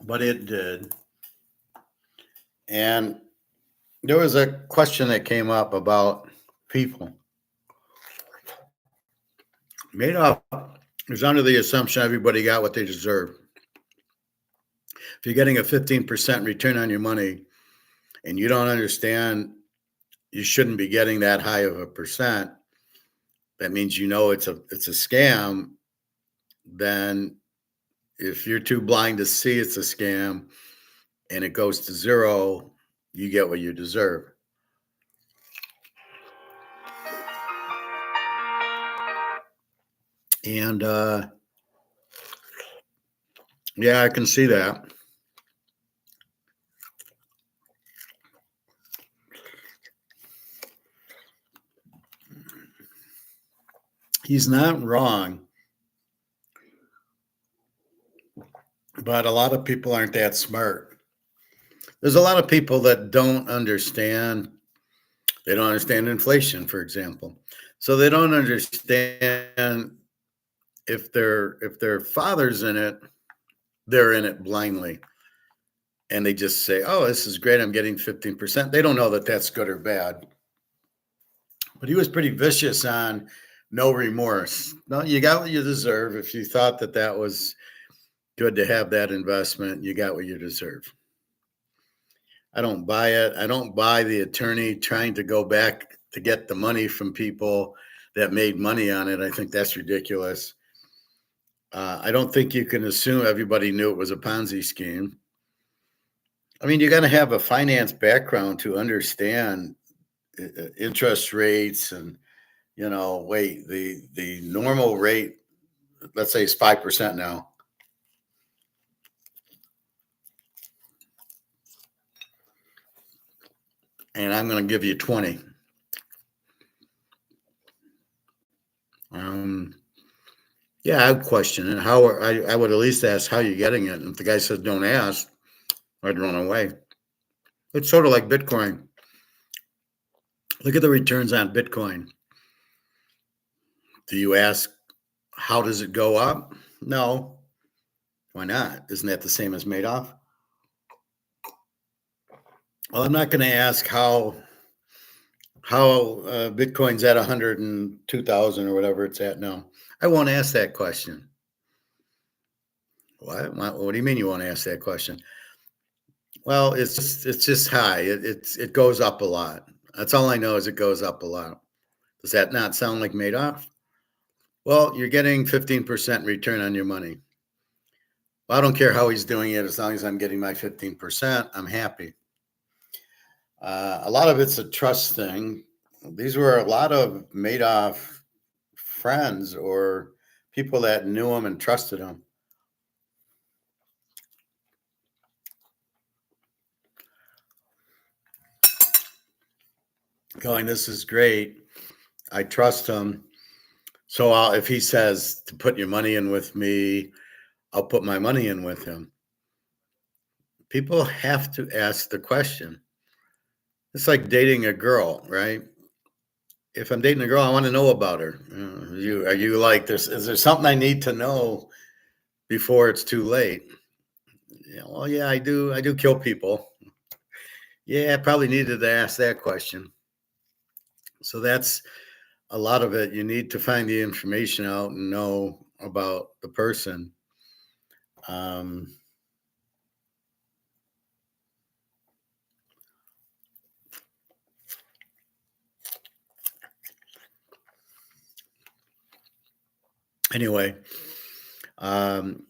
But it did. And there was a question that came up about people. Madoff is under the assumption everybody got what they deserve. If you're getting a 15% return on your money and you don't understand you shouldn't be getting that high of a percent, that means it's a scam. Then if you're too blind to see it's a scam and it goes to zero, you get what you deserve. And yeah, I can see that. He's not wrong, but a lot of people aren't that smart. There's a lot of people that don't understand. They don't understand inflation, for example. So they don't understand if their father's in it, they're in it blindly. And they just say, "Oh, this is great. I'm getting 15%." They don't know that that's good or bad. But he was pretty vicious on no remorse. No, you got what you deserve. If you thought that that was good to have that investment, you got what you deserve. I don't buy it. I don't buy the attorney trying to go back to get the money from people that made money on it. I think that's ridiculous. I don't think you can assume everybody knew it was a Ponzi scheme. I mean, you got to have a finance background to understand interest rates and wait, the normal rate, let's say, is 5% now, and I'm going to give you 20. Um, yeah, I'd question it. I would at least ask how you're getting it. And if the guy says don't ask, I'd run away. It's sort of like Bitcoin. Look at the returns on Bitcoin. Do you ask how does it go up? No. Why not? Isn't that the same as Madoff? Well, I'm not going to ask how Bitcoin's at 102,000 or whatever it's at now. I won't ask that question. What do you mean you won't ask that question? Well, it's just high. It goes up a lot. That's all I know is it goes up a lot. Does that not sound like Madoff? Well, you're getting 15% return on your money. Well, I don't care how he's doing it as long as I'm getting my 15%. I'm happy. A lot of it's a trust thing. These were a lot of Madoff friends or people that knew him and trusted him. Going, this is great. I trust him. So if he says to put your money in with me, I'll put my money in with him. People have to ask the question. It's like dating a girl, right? If I'm dating a girl, I want to know about her. Are you like this? Is there something I need to know before it's too late? Yeah, well, yeah, I do. I do kill people. Yeah, I probably needed to ask that question. So that's a lot of it. You need to find the information out and know about the person. Um, anyway, um,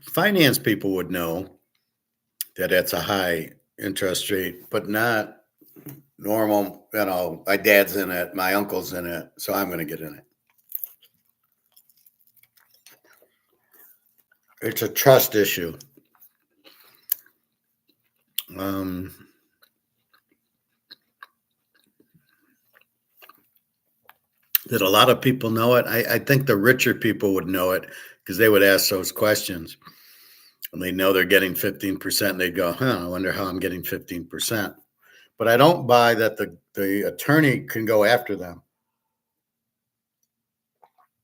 finance people would know that that's a high interest rate, but not normal. My dad's in it, my uncle's in it, so I'm going to get in it. It's a trust issue. Um, did a lot of people know it? I think the richer people would know it because they would ask those questions. And they know they're getting 15%. And they'd go, I wonder how I'm getting 15%. But I don't buy that the attorney can go after them.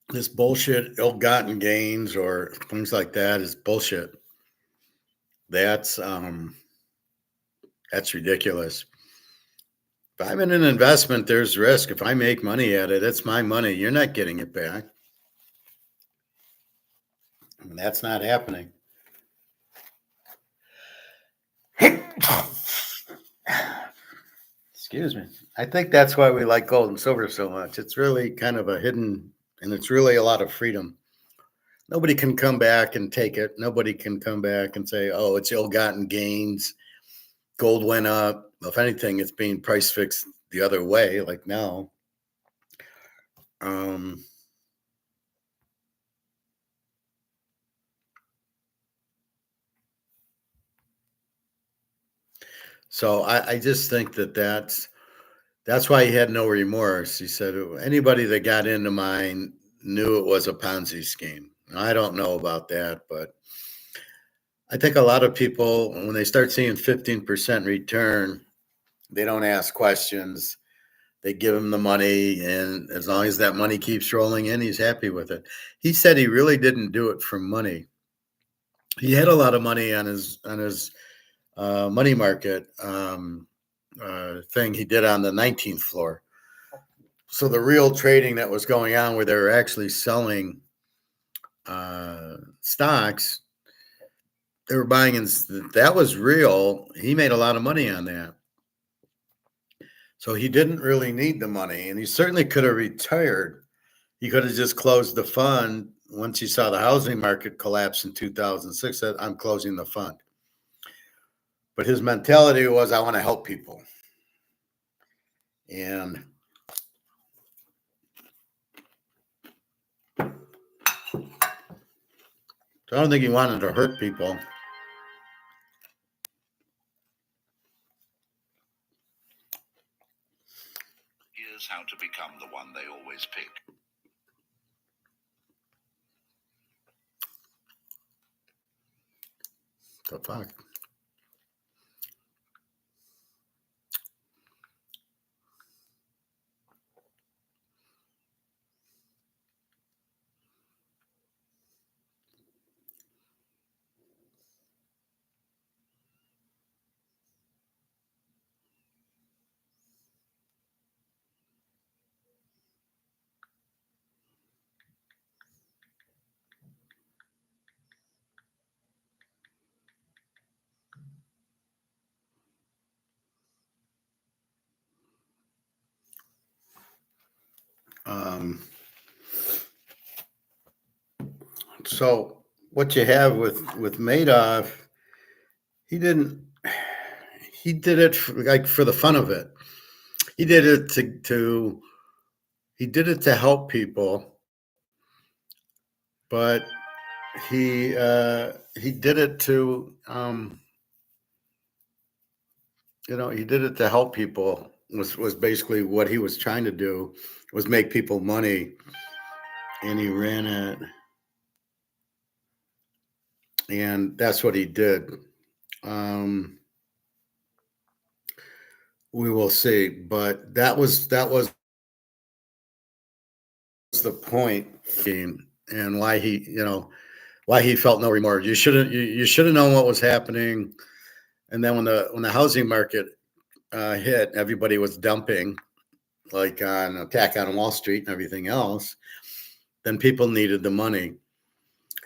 This bullshit, ill-gotten gains or things like that is bullshit. That's ridiculous. If I'm in an investment, there's risk. If I make money at it, it's my money. You're not getting it back. And that's not happening. Excuse me. I think that's why we like gold and silver so much. It's really kind of a hidden, and it's really a lot of freedom. Nobody can come back and take it. Nobody can come back and say, oh, it's ill-gotten gains. Gold went up. If anything, it's being price fixed the other way, like now. Um, So I just think that's why he had no remorse. He said anybody that got into mine knew it was a Ponzi scheme. I don't know about that, but I think a lot of people, when they start seeing 15% return, they don't ask questions. They give him the money, and as long as that money keeps rolling in, he's happy with it. He said he really didn't do it for money. He had a lot of money on his money market thing he did on the 19th floor. So the real trading that was going on, where they were actually selling stocks, they were buying, and that was real. He made a lot of money on that. So he didn't really need the money, and he certainly could have retired. He could have just closed the fund once he saw the housing market collapse in 2006. Said, I'm closing the fund. But his mentality was, I want to help people. And so I don't think he wanted to hurt people. Here's how to become the one they always pick. The fuck? So what you have with Madoff, he did it for the fun of it. He did it to help people, but he did it to he did it to help people. Was basically what he was trying to do, was make people money, and he ran it. And that's what he did. We will see, but that was the point, and why he felt no remorse. You should have known what was happening, and then when the housing market hit, everybody was dumping, like on Attack on Wall Street and everything else. Then people needed the money,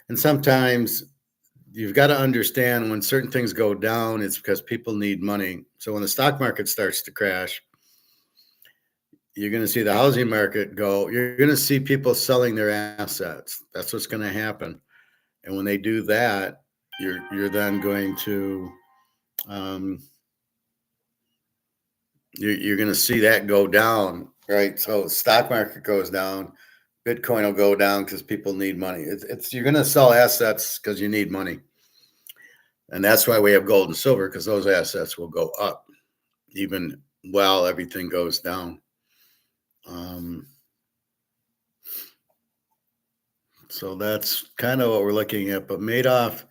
and sometimes you've got to understand, when certain things go down, it's because people need money. So when the stock market starts to crash, you're going to see the housing market go. You're going to see people selling their assets. That's what's going to happen. And when they do that, you're then going to you're going to see that go down, right? So stock market goes down, Bitcoin will go down because people need money. It's you're going to sell assets because you need money. And that's why we have gold and silver, because those assets will go up even while everything goes down. So that's kind of what we're looking at. But Madoff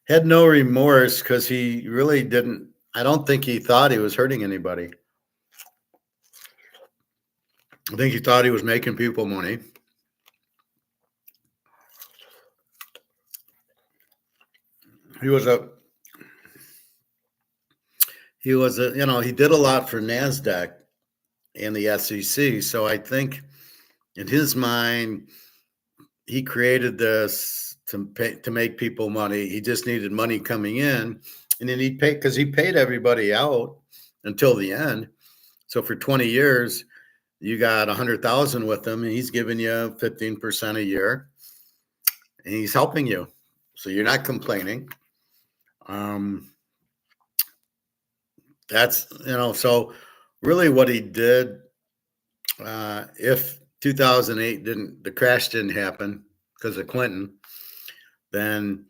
had no remorse, because he really didn't. I don't think he thought he was hurting anybody. I think he thought he was making people money. He did a lot for NASDAQ and the SEC. So I think in his mind, he created this to make people money. He just needed money coming in, and then he'd pay, because he paid everybody out until the end. So for 20 years, you got 100,000 with him, and he's giving you 15% a year, and he's helping you. So you're not complaining. That's, so really what he did, if 2008 the crash didn't happen because of Clinton, then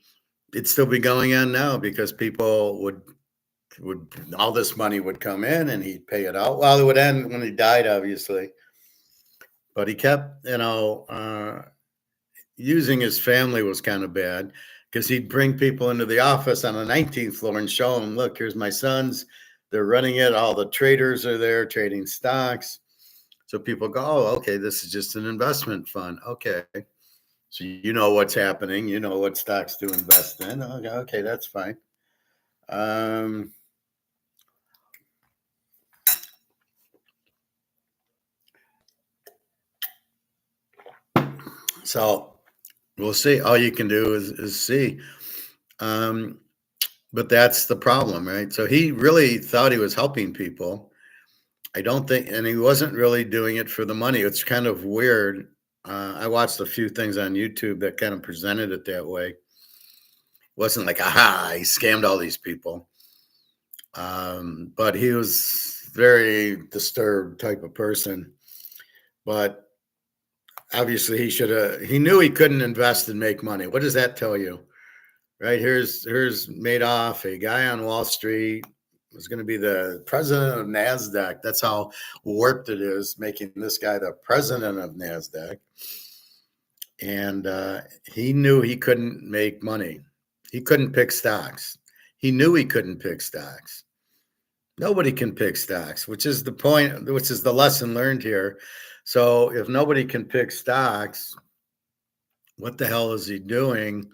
it'd still be going on now, because people would all this money would come in and he'd pay it out. Well, it would end when he died, obviously. But he kept, using his family was kind of bad because he'd bring people into the office on the 19th floor and show them, look, here's my sons. They're running it. All the traders are there trading stocks. So people go, oh, okay, this is just an investment fund. Okay. So you know what's happening. You know what stocks to invest in. Okay, that's fine. So we'll see. All you can do is see. But that's the problem, right? So he really thought he was helping people. I don't think, and he wasn't really doing it for the money. It's kind of weird. I watched a few things on YouTube that kind of presented it that way. It wasn't like, aha, he scammed all these people. But he was very disturbed type of person. But obviously he knew he couldn't invest and make money. What does that tell you? Right, here's Madoff, a guy on Wall Street, was going to be the president of NASDAQ. That's how warped it is, making this guy the president of NASDAQ. And he knew he couldn't make money. He couldn't pick stocks. He knew he couldn't pick stocks. Nobody can pick stocks, which is the point, which is the lesson learned here. So if nobody can pick stocks, what the hell is he doing?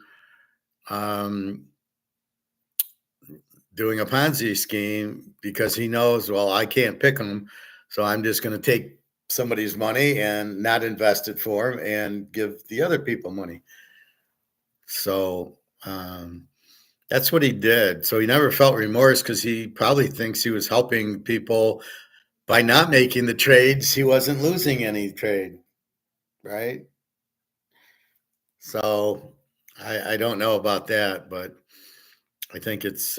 Doing a Ponzi scheme because he knows, well, I can't pick them. So I'm just going to take somebody's money and not invest it for him and give the other people money. So that's what he did. So he never felt remorse because he probably thinks he was helping people by not making the trades. He wasn't losing any trade, right? So I don't know about that, but I think it's,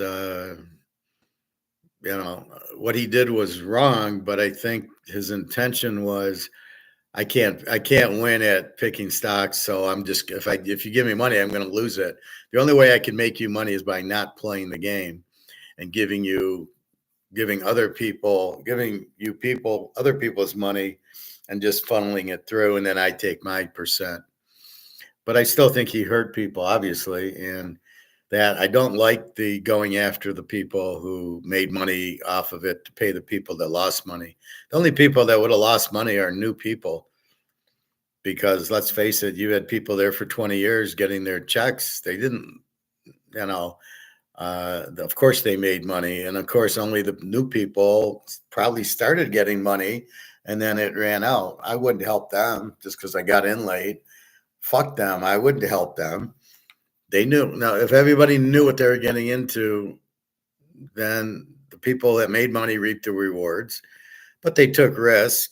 what he did was wrong, but I think his intention was, I can't win at picking stocks. So I'm just, if you give me money, I'm going to lose it. The only way I can make you money is by not playing the game and giving other people other people's money and just funneling it through. And then I take my percent. But I still think he hurt people, obviously. And that I don't like the going after the people who made money off of it to pay the people that lost money. The only people that would have lost money are new people. Because let's face it, you had people there for 20 years getting their checks. They didn't, of course they made money. And of course, only the new people probably started getting money and then it ran out. I wouldn't help them just because I got in late. Fuck them. I wouldn't help them. They knew. Now, if everybody knew what they were getting into, then the people that made money reaped the rewards, but they took risk.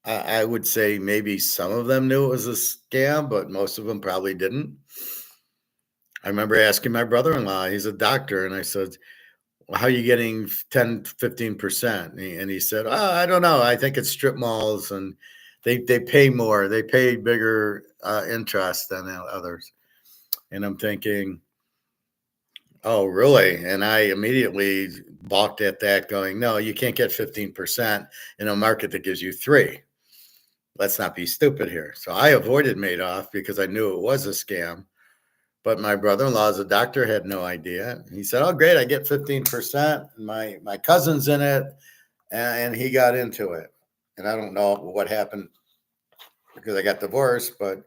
I would say maybe some of them knew it was a scam, but most of them probably didn't. I remember asking my brother-in-law, he's a doctor, and I said, well, how are you getting 10, 15%? And he said, oh, I don't know. I think it's strip malls, and they pay more. They pay bigger interest than others. And I'm thinking, oh, really? And I immediately balked at that, going, no, you can't get 15% in a market that gives you 3%. Let's not be stupid here. So I avoided Madoff because I knew it was a scam. But my brother-in-law, as a doctor, had no idea. He said, oh, great, I get 15%. My cousin's in it, and he got into it. And I don't know what happened because I got divorced, but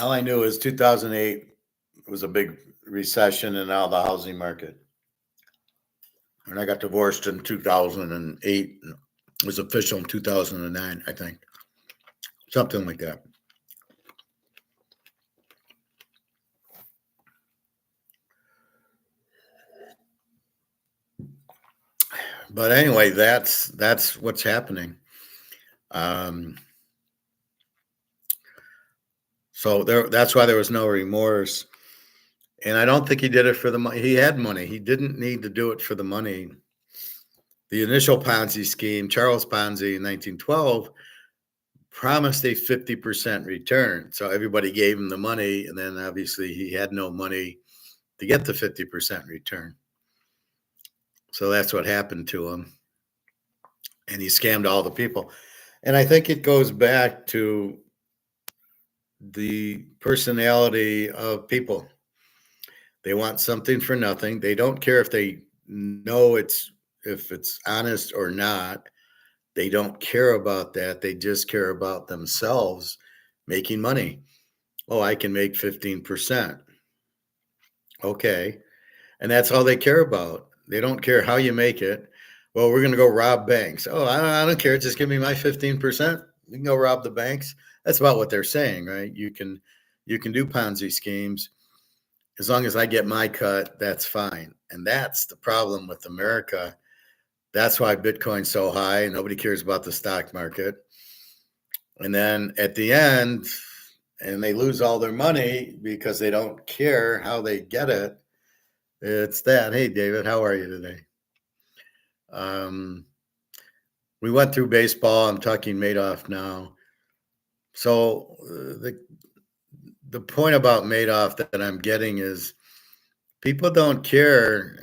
all I knew is 2008 was a big recession in all the housing market. And I got divorced in 2008. It was official in 2009, I think. Something like that. But anyway, that's what's happening. So that's why there was no remorse. And I don't think he did it for the money. He had money. He didn't need to do it for the money. The initial Ponzi scheme, Charles Ponzi in 1912, promised a 50% return. So everybody gave him the money, and then obviously he had no money to get the 50% return. So that's what happened to him. And he scammed all the people. And I think it goes back to the personality of people. They want something for nothing. They don't care if they know if it's honest or not. They don't care about that. They just care about themselves making money. Oh, I can make 15%. Okay. And that's all they care about. They don't care how you make it. Well, we're going to go rob banks. Oh, I don't care. Just give me my 15%. You can go rob the banks. That's about what they're saying, right? You can do Ponzi schemes. As long as I get my cut, that's fine. And that's the problem with America. That's why Bitcoin's so high. Nobody cares about the stock market. And then at the end, and they lose all their money because they don't care how they get it. It's that. Hey, David, how are you today? We went through baseball. I'm talking Madoff now. So the point about Madoff that I'm getting is people don't care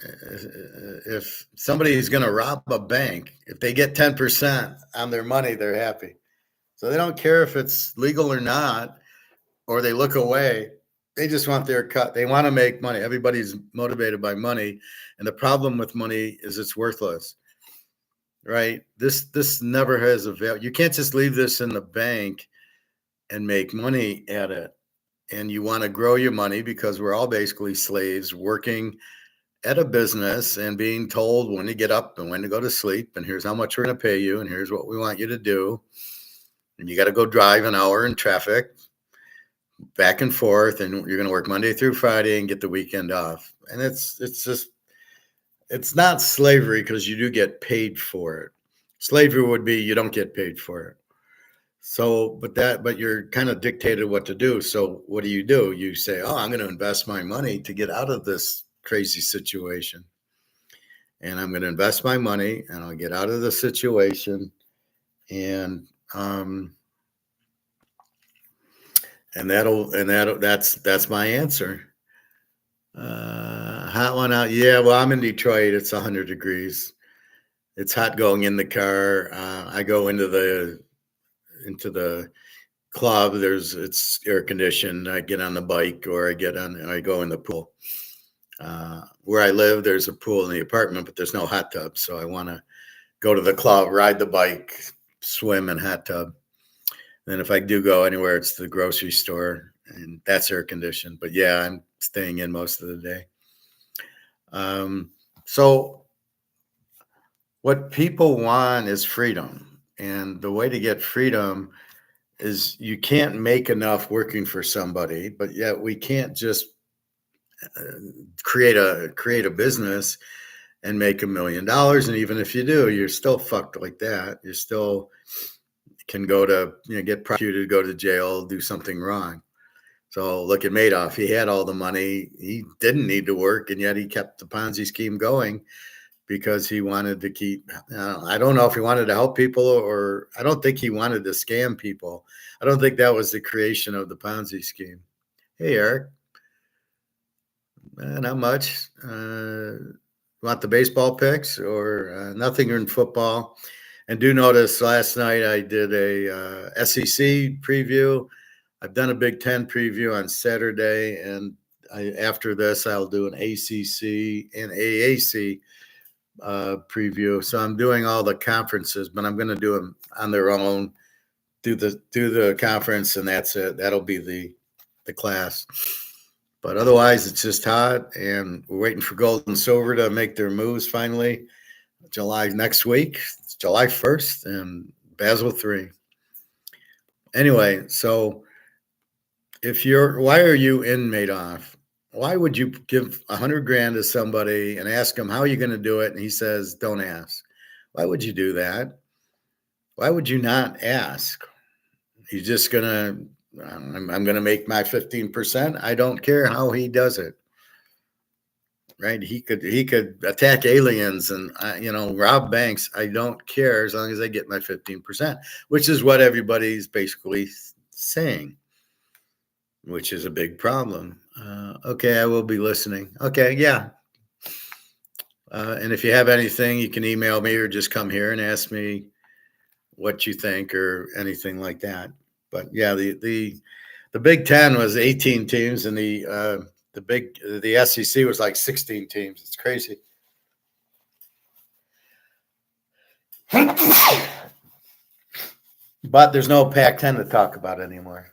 if somebody's going to rob a bank. If they get 10% on their money, they're happy. So they don't care if it's legal or not, or they look away. They just want their cut. They want to make money. Everybody's motivated by money. And the problem with money is it's worthless, right? This never has a value. You can't just leave this in the bank and make money at it. And you want to grow your money because we're all basically slaves working at a business and being told when to get up and when to go to sleep. And here's how much we're going to pay you. And here's what we want you to do. And you got to go drive an hour in traffic back and forth, and you're going to work Monday through Friday and get the weekend off. And it's not slavery because you do get paid for it. Slavery would be you don't get paid for it. So, but you're kind of dictated what to do. So what do? You say, oh, I'm going to invest my money to get out of this crazy situation. And I'm going to invest my money and I'll get out of the situation. And that's my answer. Hot one out. Yeah, well, I'm in Detroit. It's 100 degrees. It's hot going in the car. I go into the club. It's air conditioned. I get on the bike or I go in the pool. Where I live, there's a pool in the apartment, but there's no hot tub. So I want to go to the club, ride the bike, swim in hot tub. And if I do go anywhere, it's the grocery store, and that's air conditioned. But yeah, I'm staying in most of the day. So what people want is freedom. And the way to get freedom is you can't make enough working for somebody, but yet we can't just create a business and make $1 million. And even if you do, you're still fucked like that. You still can go to, get prosecuted, go to jail, do something wrong. So look at Madoff. He had all the money. He didn't need to work, and yet he kept the Ponzi scheme going because he wanted to keep, I don't know if he wanted to help people, or I don't think he wanted to scam people. I don't think that was the creation of the Ponzi scheme. Hey, Eric. Not much. Want the baseball picks or nothing in football? And do notice last night I did a SEC preview. I've done a Big Ten preview on Saturday, and after this I'll do an ACC and AAC preview. So I'm doing all the conferences, but I'm going to do them on their own. Do the conference, and that's it. That'll be the class. But otherwise, it's just hot, and we're waiting for gold and silver to make their moves finally. Next week, it's July 1st, and Basel III. Anyway, so why are you in Madoff? Why would you give $100,000 to somebody and ask him how are you going to do it? And he says, don't ask. Why would you do that? Why would you not ask? He's just going to, I'm going to make my 15%. I don't care how he does it. right? He could attack aliens and rob banks. I don't care as long as I get my 15%, which is what everybody's basically saying, which is a big problem. Okay, I will be listening. Okay, yeah. And if you have anything, you can email me or just come here and ask me what you think or anything like that. But yeah, the Big Ten was 18 teams, and the SEC was like 16 teams. It's crazy. But there's no Pac-10 to talk about anymore.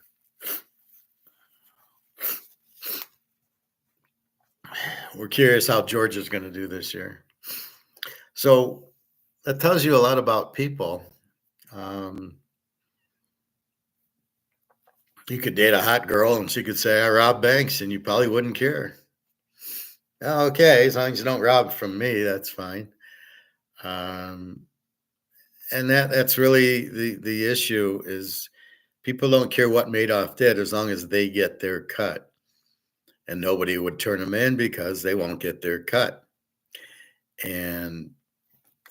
We're curious how Georgia's going to do this year. So that tells you a lot about people. You could date a hot girl and she could say, I rob banks, and you probably wouldn't care. Okay, as long as you don't rob from me, that's fine. And that's really the issue is people don't care what Madoff did as long as they get their cut. And nobody would turn them in because they won't get their cut. And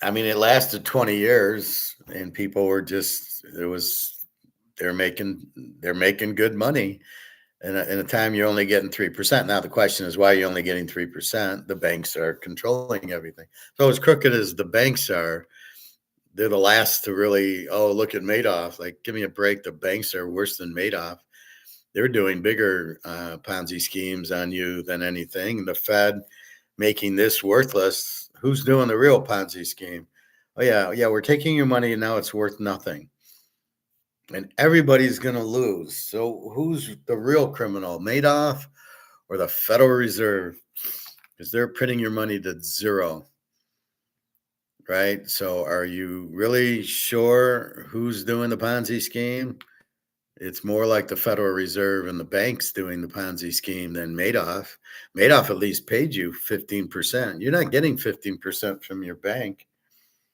I mean, it lasted 20 years and people were they're making good money. And in a time you're only getting 3%. Now the question is, why are you only getting 3%? The banks are controlling everything. So as crooked as the banks are, they're the last to really, look at Madoff. Like, give me a break. The banks are worse than Madoff. They're doing bigger Ponzi schemes on you than anything. The Fed making this worthless. Who's doing the real Ponzi scheme? Oh, yeah, we're taking your money and now it's worth nothing. And everybody's going to lose. So who's the real criminal, Madoff or the Federal Reserve? Because they're printing your money to zero, right? So are you really sure who's doing the Ponzi scheme? It's more like the Federal Reserve and the banks doing the Ponzi scheme than Madoff. Madoff at least paid you 15%. You're not getting 15% from your bank.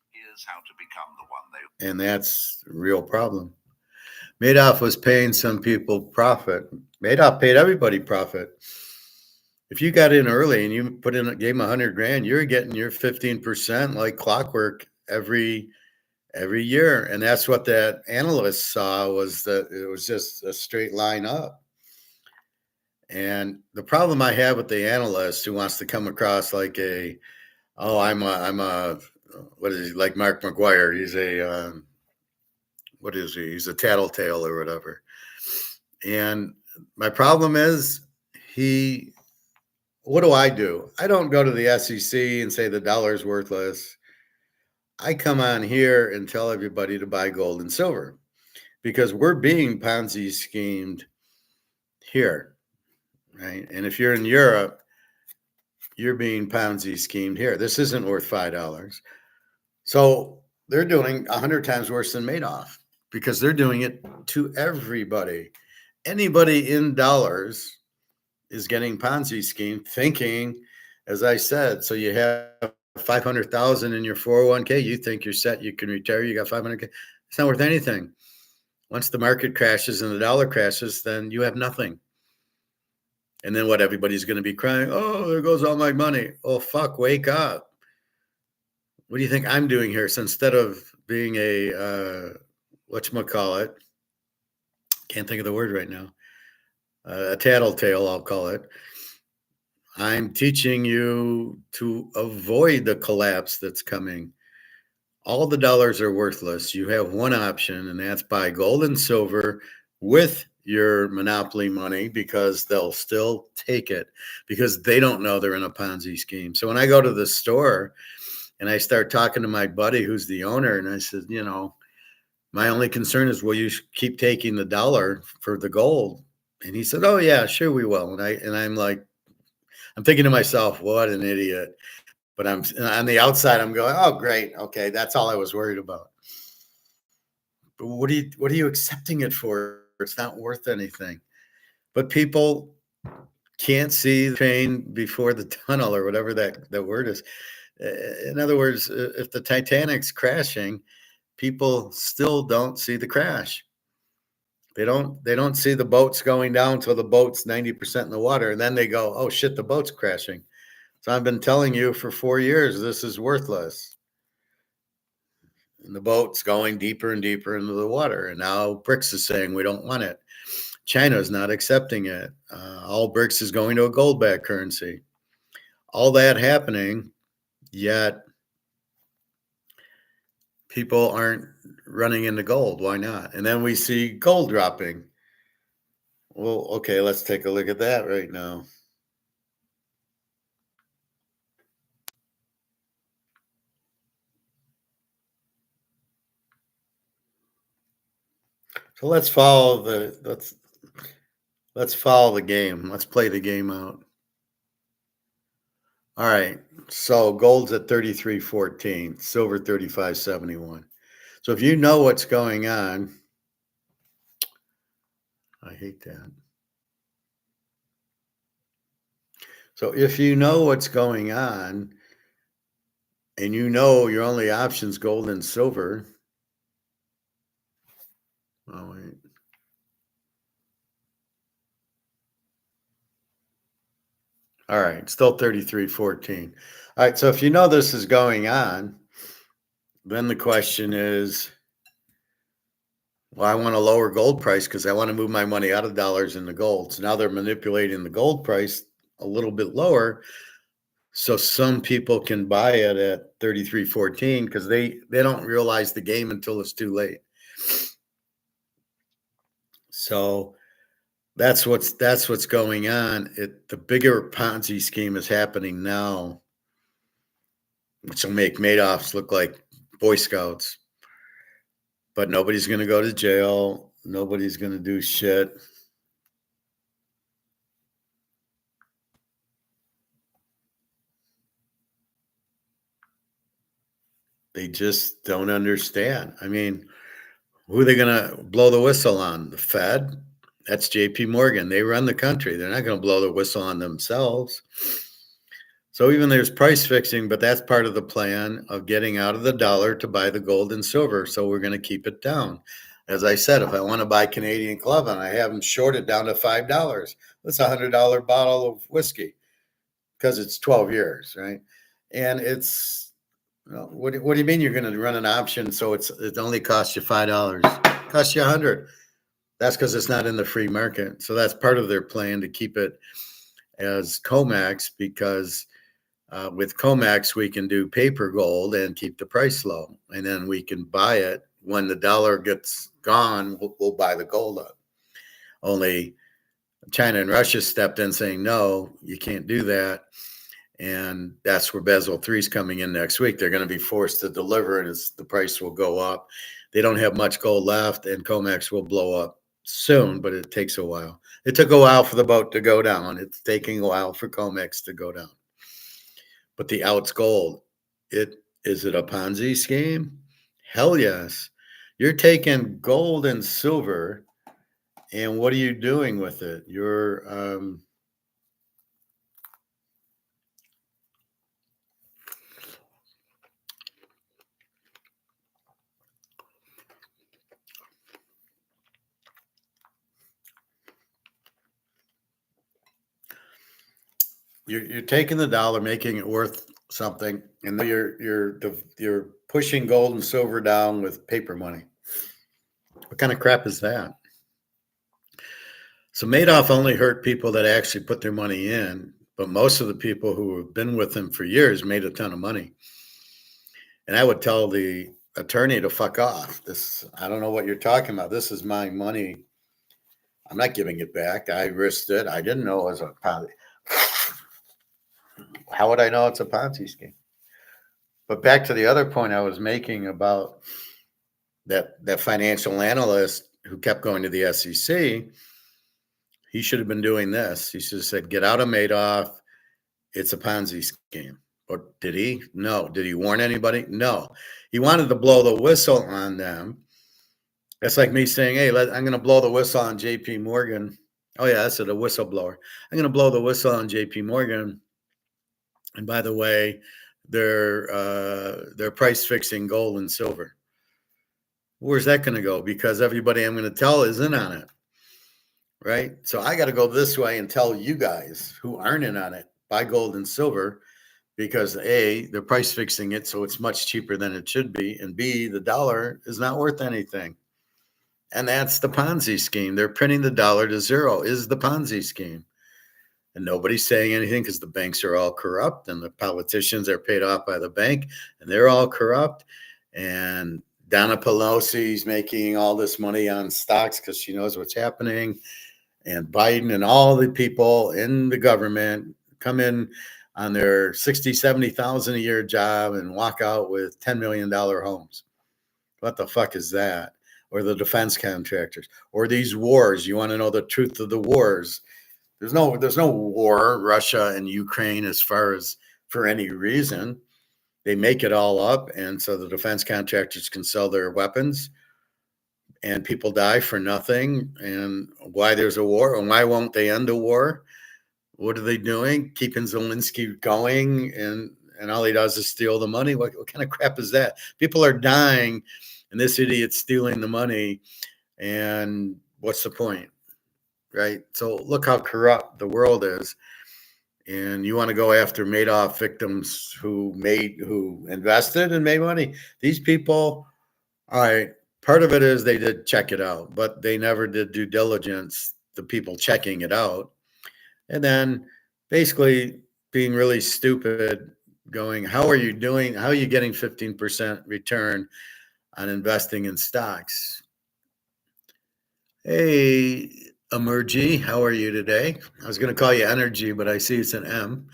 Here's how to become the one they... And that's a real problem. Madoff was paying some people profit. Madoff paid everybody profit. If you got in early and you gave him $100,000, you're getting your 15% like clockwork every year. And that's what that analyst saw, was that it was just a straight line up. And the problem I have with the analyst who wants to come across like what is he, like Mark McGuire? He's what is he? He's a tattletale or whatever. And my problem is what do? I don't go to the SEC and say the dollar's worthless. I come on here and tell everybody to buy gold and silver because we're being Ponzi schemed here, right? And if you're in Europe, you're being Ponzi schemed here. This isn't worth $5. So they're doing 100 times worse than Madoff because they're doing it to everybody. Anybody in dollars is getting Ponzi scheme thinking, as I said, so you have 500,000 in your 401k, you think you're set, you can retire, you got 500k. It's not worth anything. Once the market crashes and the dollar crashes, then you have nothing. And then what? Everybody's going to be crying, oh, there goes all my money. Oh, fuck, wake up. What do you think I'm doing here? So instead of being a, whatchamacallit, can't think of the word right now, a tattletale, I'll call it. I'm teaching you to avoid the collapse that's coming. All the dollars are worthless. You have one option, and that's buy gold and silver with your monopoly money because they'll still take it because they don't know they're in a Ponzi scheme. So when I go to the store and I start talking to my buddy who's the owner, and I said, my only concern is, will you keep taking the dollar for the gold? And he said, oh, yeah, sure we will. And I'm like, I'm thinking to myself, what an idiot. But I'm on the outside, I'm going, oh, great. Okay, that's all I was worried about. But what are you accepting it for? It's not worth anything. But people can't see the train before the tunnel, or whatever that word is. In other words, if the Titanic's crashing, people still don't see the crash. They don't see the boats going down till the boat's 90% in the water, and then they go, oh shit, the boat's crashing. So I've been telling you for 4 years, this is worthless. And the boat's going deeper and deeper into the water. And now BRICS is saying we don't want it. China is not accepting it. All BRICS is going to a gold-backed currency. All that happening, yet people aren't running into gold. Why not? And then we see gold dropping. Well, okay, let's take a look at that right now. So let's follow the game. Let's play the game out. All right. So gold's at 33.14, silver 35.71. So if you know what's going on, I hate that. So if you know what's going on and you know your only option's gold and silver. Oh, wait. All right, still 33.14. All right, so if you know this is going on, then the question is, well, I want a lower gold price because I want to move my money out of dollars into gold. So now they're manipulating the gold price a little bit lower, so some people can buy it at 33.14 because they don't realize the game until it's too late. So that's what's going on. The bigger Ponzi scheme is happening now, which will make Madoffs look like Boy Scouts. But nobody's going to go to jail. Nobody's going to do shit. They just don't understand. I mean, who are they going to blow the whistle on? The Fed? That's JP Morgan. They run the country. They're not going to blow the whistle on themselves. So even there's price fixing, but that's part of the plan of getting out of the dollar to buy the gold and silver. So we're going to keep it down. As I said, if I want to buy Canadian Club and I have them shorted down to $5, that's a $100 bottle of whiskey because it's 12 years, right? And it's, what do you mean you're going to run an option so it only costs you $5? It costs you $100. That's because it's not in the free market. So that's part of their plan to keep it as comex, because with comex we can do paper gold and keep the price low, and then we can buy it when the dollar gets gone. We'll buy the gold up. Only China and Russia stepped in saying, no, you can't do that. And that's where Basel III is coming in next week. They're going to be forced to deliver, and the price will go up. They don't have much gold left, and comex will blow up soon, but it takes a while. It took a while for the boat to go down. It's taking a while for comex to go down. But the out's gold. Is it a Ponzi scheme? Hell yes. You're taking gold and silver, and what are you doing with it? You're taking the dollar, making it worth something, and then you're pushing gold and silver down with paper money. What kind of crap is that? So Madoff only hurt people that actually put their money in, but most of the people who have been with him for years made a ton of money. And I would tell the attorney to fuck off. I don't know what you're talking about. This is my money. I'm not giving it back. I risked it. I didn't know it was a Ponzi. How would I know it's a Ponzi scheme? But back to the other point I was making about that financial analyst who kept going to the SEC. He should have been doing this. He should have said, get out of Madoff. It's a Ponzi scheme. Or did he? No. Did he warn anybody? No. He wanted to blow the whistle on them. That's like me saying, hey, I'm going to blow the whistle on JP Morgan. Oh, yeah, that's a whistleblower. I'm going to blow the whistle on JP Morgan. And by the way, they're price fixing gold and silver. Where's that going to go? Because everybody I'm going to tell is in on it. Right? So I got to go this way and tell you guys who aren't in on it, buy gold and silver. because A, they're price fixing it so it's much cheaper than it should be, and B, the dollar is not worth anything. And that's the Ponzi scheme. They're printing the dollar to zero is the Ponzi scheme. And nobody's saying anything because the banks are all corrupt and the politicians are paid off by the bank and they're all corrupt. And Donna Pelosi's making all this money on stocks because she knows what's happening. And Biden and all the people in the government come in on their 60, 70,000 a year job and walk out with $10 million homes. What the fuck is that? Or the defense contractors, or these wars. You want to know the truth of the wars? There's no war, Russia and Ukraine, as far as for any reason. They make it all up, and so the defense contractors can sell their weapons, and people die for nothing. And why there's a war, and why won't they end a war? What are they doing? Keeping Zelensky going, and all he does is steal the money. What kind of crap is that? People are dying, and this idiot's stealing the money. And what's the point? Right? So look how corrupt the world is. And you want to go after Madoff victims who invested and made money. These people, all right, part of it is they did check it out, but they never did due diligence, the people checking it out. And then basically being really stupid, going, how are you doing? How are you getting 15% return on investing in stocks? Hey, Emergy, how are you today? I was going to call you Energy, but I see it's an M.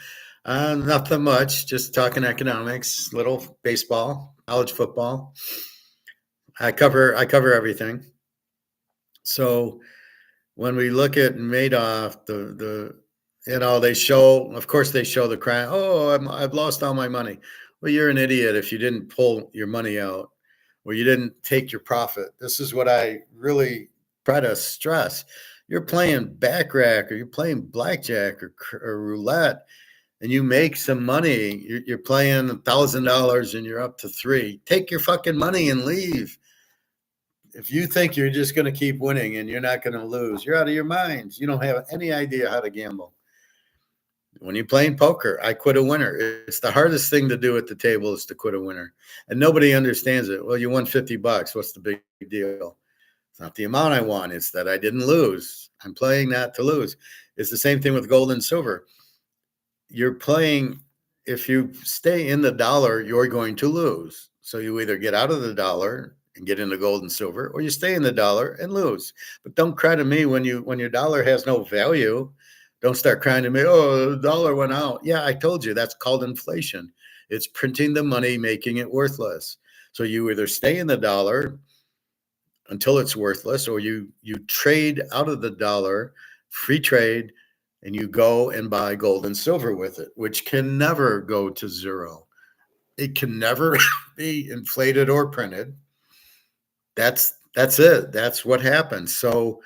Nothing much, just talking economics, little baseball, college football. I cover everything. So when we look at Madoff, they show, of course, they show the crime. Oh, I've lost all my money. Well, you're an idiot if you didn't pull your money out or you didn't take your profit. This is what I really try to stress. You're playing backrack or you're playing blackjack or roulette, and you make some money. You're playing $1,000 and you're up to $3,000. Take your fucking money and leave. If you think you're just going to keep winning and you're not going to lose, you're out of your minds. You don't have any idea how to gamble. When you're playing poker, I quit a winner. It's the hardest thing to do at the table is to quit a winner. And nobody understands it. Well, you won $50. What's the big deal? It's not the amount I won. It's that I didn't lose. I'm playing not to lose. It's the same thing with gold and silver. You're playing, if you stay in the dollar, you're going to lose. So you either get out of the dollar and get into gold and silver, or you stay in the dollar and lose. But don't cry to me when your dollar has no value. Don't start crying to me, oh, the dollar went out. Yeah, I told you, that's called inflation. It's printing the money, making it worthless. So you either stay in the dollar until it's worthless, or you trade out of the dollar, free trade, and you go and buy gold and silver with it, which can never go to zero. It can never be inflated or printed. That's it. That's what happens. So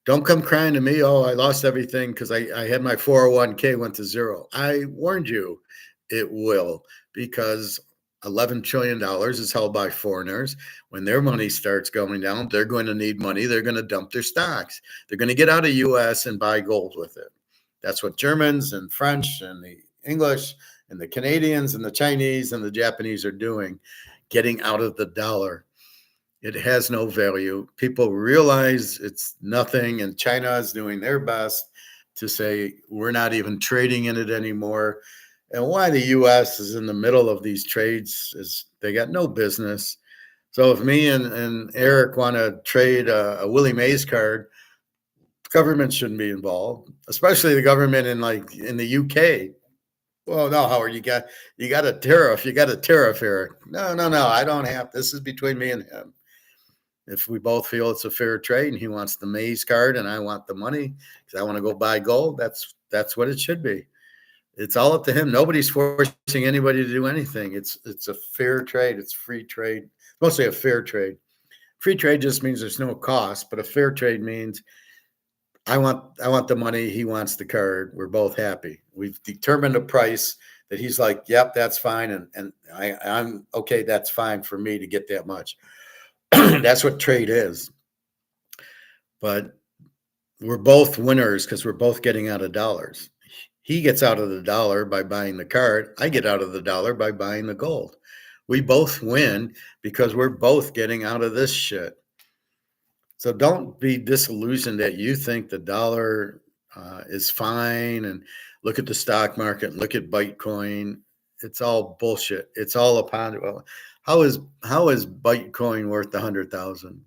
don't come crying to me, oh, I lost everything because I had my 401k went to zero. I warned you it will, because $11 trillion is held by foreigners. When their money starts going down, they're going to need money. They're going to dump their stocks. They're going to get out of U.S. and buy gold with it. That's what Germans and French and the English and the Canadians and the Chinese and the Japanese are doing, getting out of the dollar. It has no value. People realize it's nothing, and China is doing their best to say we're not even trading in it anymore. And why the U.S. is in the middle of these trades is they got no business. So if me and Eric want to trade a Willie Mays card, government shouldn't be involved, especially the government in the UK. Well, no, Howard, you got a tariff. You got a tariff, Eric. No, I don't have. This is between me and him. If we both feel it's a fair trade and he wants the Mays card and I want the money because I want to go buy gold, that's what it should be. It's all up to him. Nobody's forcing anybody to do anything. It's a fair trade. It's free trade. Mostly a fair trade. Free trade just means there's no cost, but a fair trade means I want the money. He wants the card. We're both happy. We've determined a price that he's like, yep, that's fine. And I'm okay. That's fine for me to get that much. That's what trade is. But we're both winners because we're both getting out of dollars. He gets out of the dollar by buying the card. I get out of the dollar by buying the gold. We both win because we're both getting out of this shit. So don't be disillusioned that you think the dollar is fine and look at the stock market, look at Bitcoin. It's all bullshit. It's all upon, well, how is Bitcoin worth 100,000?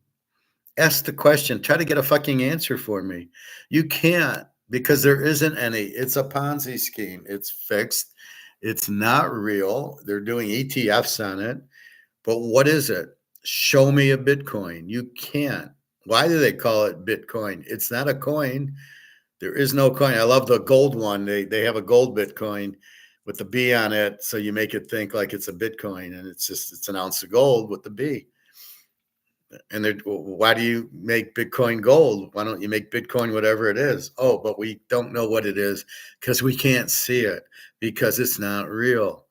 Ask the question. Try to get a fucking answer for me. You can't, because there isn't any. It's a Ponzi scheme. It's fixed. It's not real. They're doing ETFs on it. But what is it? Show me a Bitcoin. You can't. Why do they call it Bitcoin? It's not a coin. There is no coin. I love the gold one. They have a gold Bitcoin with the B on it, so you make it think like it's a Bitcoin, and it's an ounce of gold with the B. And why do you make Bitcoin gold? Why don't you make Bitcoin whatever it is? Oh, but we don't know what it is because we can't see it because it's not real.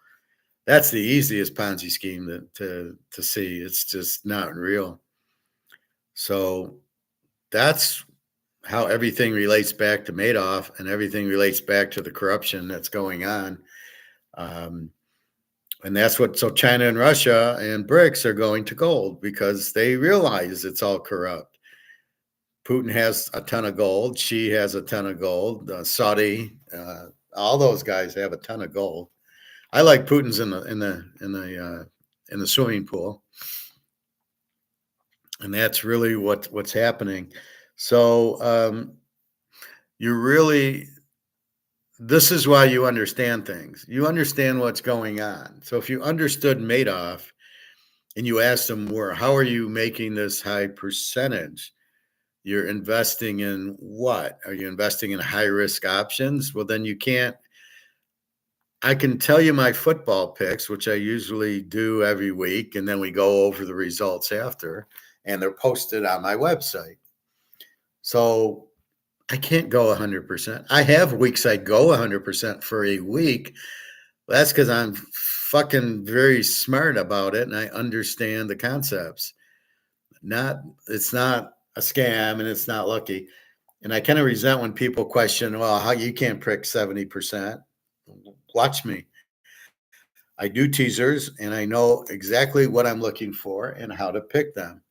That's the easiest Ponzi scheme to see. It's just not real. So that's how everything relates back to Madoff, and everything relates back to the corruption that's going on. And that's what, so China and Russia and BRICS are going to gold because they realize it's all corrupt. Putin has a ton of gold. Xi has a ton of gold. Saudi, all those guys have a ton of gold. I like Putin's in the swimming pool, and that's really what's happening. So this is why you understand things. You understand what's going on. So if you understood Madoff and you asked them, how are you making this high percentage? You're investing in what? Are you investing in high risk options? Well, then you can't. I can tell you my football picks, which I usually do every week, and then we go over the results after, and they're posted on my website. So I can't go 100%. I have weeks I go 100% for a week. That's because I'm fucking very smart about it, and I understand the concepts. It's not a scam, and it's not lucky. And I kind of resent when people question, well, how you can't prick 70%. Watch me. I do teasers, and I know exactly what I'm looking for and how to pick them.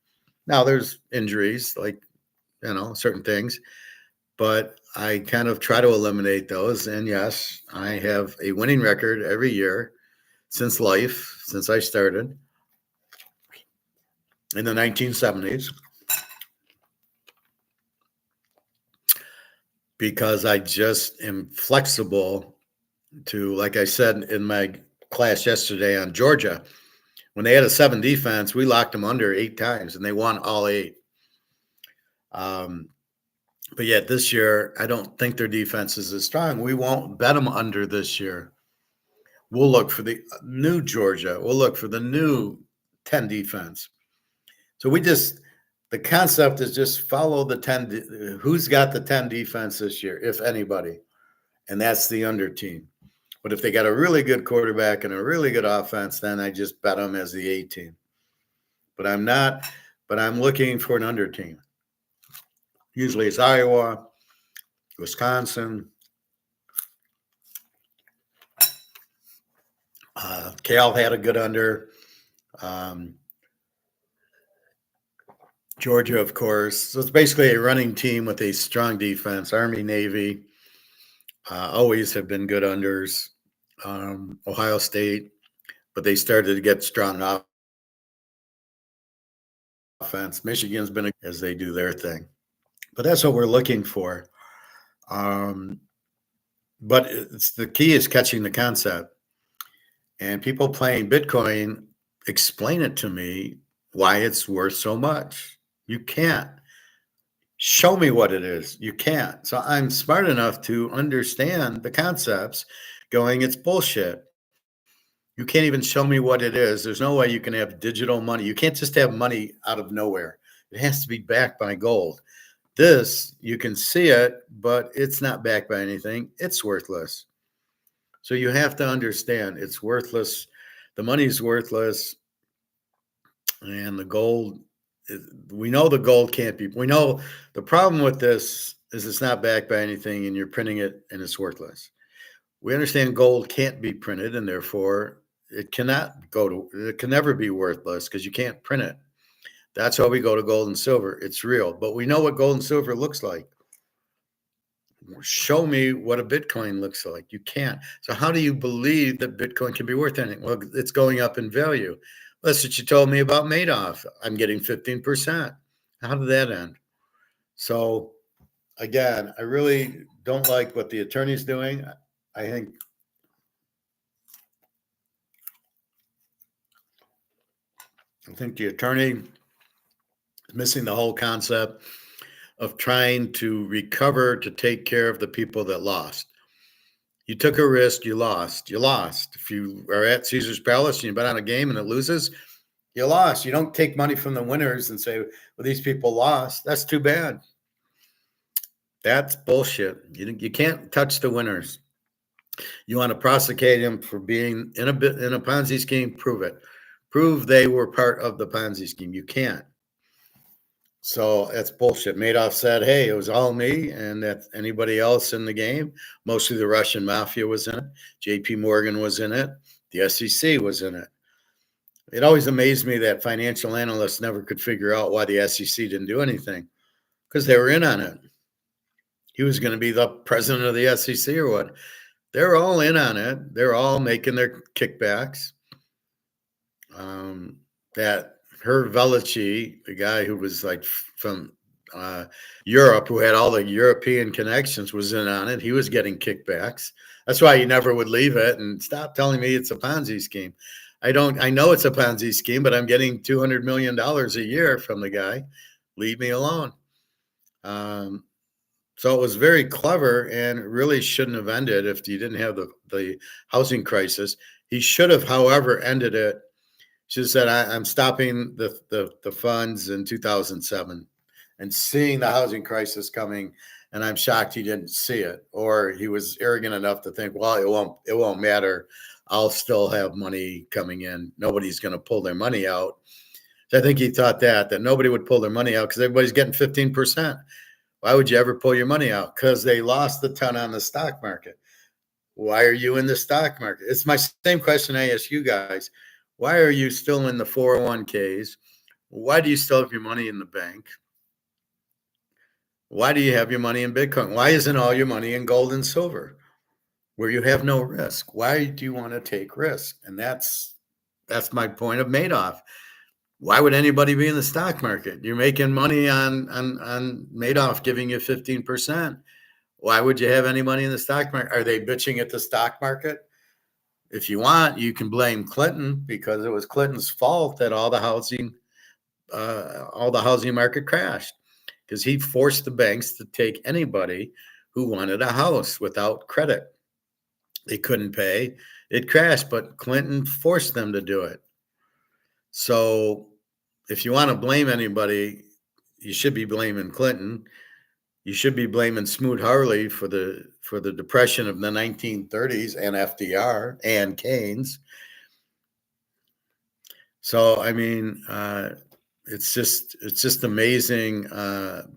Now, there's injuries, like, certain things, but I kind of try to eliminate those. And yes, I have a winning record every year since I started in the 1970s, because I just am flexible to, like I said in my class yesterday on Georgia, when they had a 7 defense, we locked them under 8 times and they won all 8. But yet this year, I don't think their defense is as strong. We won't bet them under this year. We'll look for the new Georgia. We'll look for the new 10 defense. So the concept is just follow the 10. Who's got the 10 defense this year, if anybody? And that's the under team. But if they got a really good quarterback and a really good offense, then I just bet them as the A team. But I'm looking for an under team. Usually it's Iowa, Wisconsin. Cal had a good under. Georgia, of course. So it's basically a running team with a strong defense. Army, Navy always have been good unders. Ohio State, but they started to get strong offense. Michigan's been as they do their thing. But that's what we're looking for. But the key is catching the concept. And people playing Bitcoin explain it to me why it's worth so much. You can't. Show me what it is. You can't. So I'm smart enough to understand the concepts going, it's bullshit. You can't even show me what it is. There's no way you can have digital money. You can't just have money out of nowhere. It has to be backed by gold. This, you can see it, but it's not backed by anything. It's worthless. So you have to understand it's worthless. The money's worthless. And the gold, we know the gold can't be. We know the problem with this is it's not backed by anything and you're printing it and it's worthless. We understand gold can't be printed, and therefore it can never be worthless because you can't print it. That's why we go to gold and silver. It's real, but we know what gold and silver looks like. Show me what a Bitcoin looks like. You can't. So how do you believe that Bitcoin can be worth anything? Well, it's going up in value. That's what you told me about Madoff. I'm getting 15%. How did that end? So again, I really don't like what the attorney's doing. I think the attorney is missing the whole concept of trying to recover to take care of the people that lost. You took a risk, you lost. You lost. If you are at Caesar's Palace and you bet on a game and it loses, you lost. You don't take money from the winners and say, well, these people lost. That's too bad. That's bullshit. You can't touch the winners. You want to prosecute them for being in a Ponzi scheme? Prove it. Prove they were part of the Ponzi scheme. You can't. So that's bullshit. Madoff said, hey, it was all me and that anybody else in the game. Mostly the Russian mafia was in it. JP Morgan was in it. The SEC was in it. It always amazed me that financial analysts never could figure out why the SEC didn't do anything because they were in on it. He was going to be the president of the SEC or what? They're all in on it. They're all making their kickbacks. That Herr Velici, the guy who was like from Europe, who had all the European connections, was in on it. He was getting kickbacks. That's why he never would leave it. And stop telling me it's a Ponzi scheme. I know it's a Ponzi scheme, but I'm getting $200 million a year from the guy. Leave me alone. So it was very clever and really shouldn't have ended if you didn't have the housing crisis. He should have, however, ended it. She said, I'm stopping the funds in 2007 and seeing the housing crisis coming. And I'm shocked he didn't see it, or he was arrogant enough to think, well, it won't matter. I'll still have money coming in. Nobody's going to pull their money out. So I think he thought that nobody would pull their money out because everybody's getting 15%. Why would you ever pull your money out? Because they lost a ton on the stock market. Why are you in the stock market? It's my same question I ask you guys. Why are you still in the 401ks? Why do you still have your money in the bank? Why do you have your money in Bitcoin? Why isn't all your money in gold and silver where you have no risk? Why do you want to take risk? And that's my point of Madoff. Why would anybody be in the stock market? You're making money on Madoff giving you 15%. Why would you have any money in the stock market? Are they bitching at the stock market? If you want, you can blame Clinton because it was Clinton's fault that all the housing market crashed because he forced the banks to take anybody who wanted a house without credit. They couldn't pay. It crashed, but Clinton forced them to do it. So if you want to blame anybody, you should be blaming Clinton. You should be blaming Smoot Hawley for the depression of the 1930s and FDR and Keynes. So I mean, it's just amazing.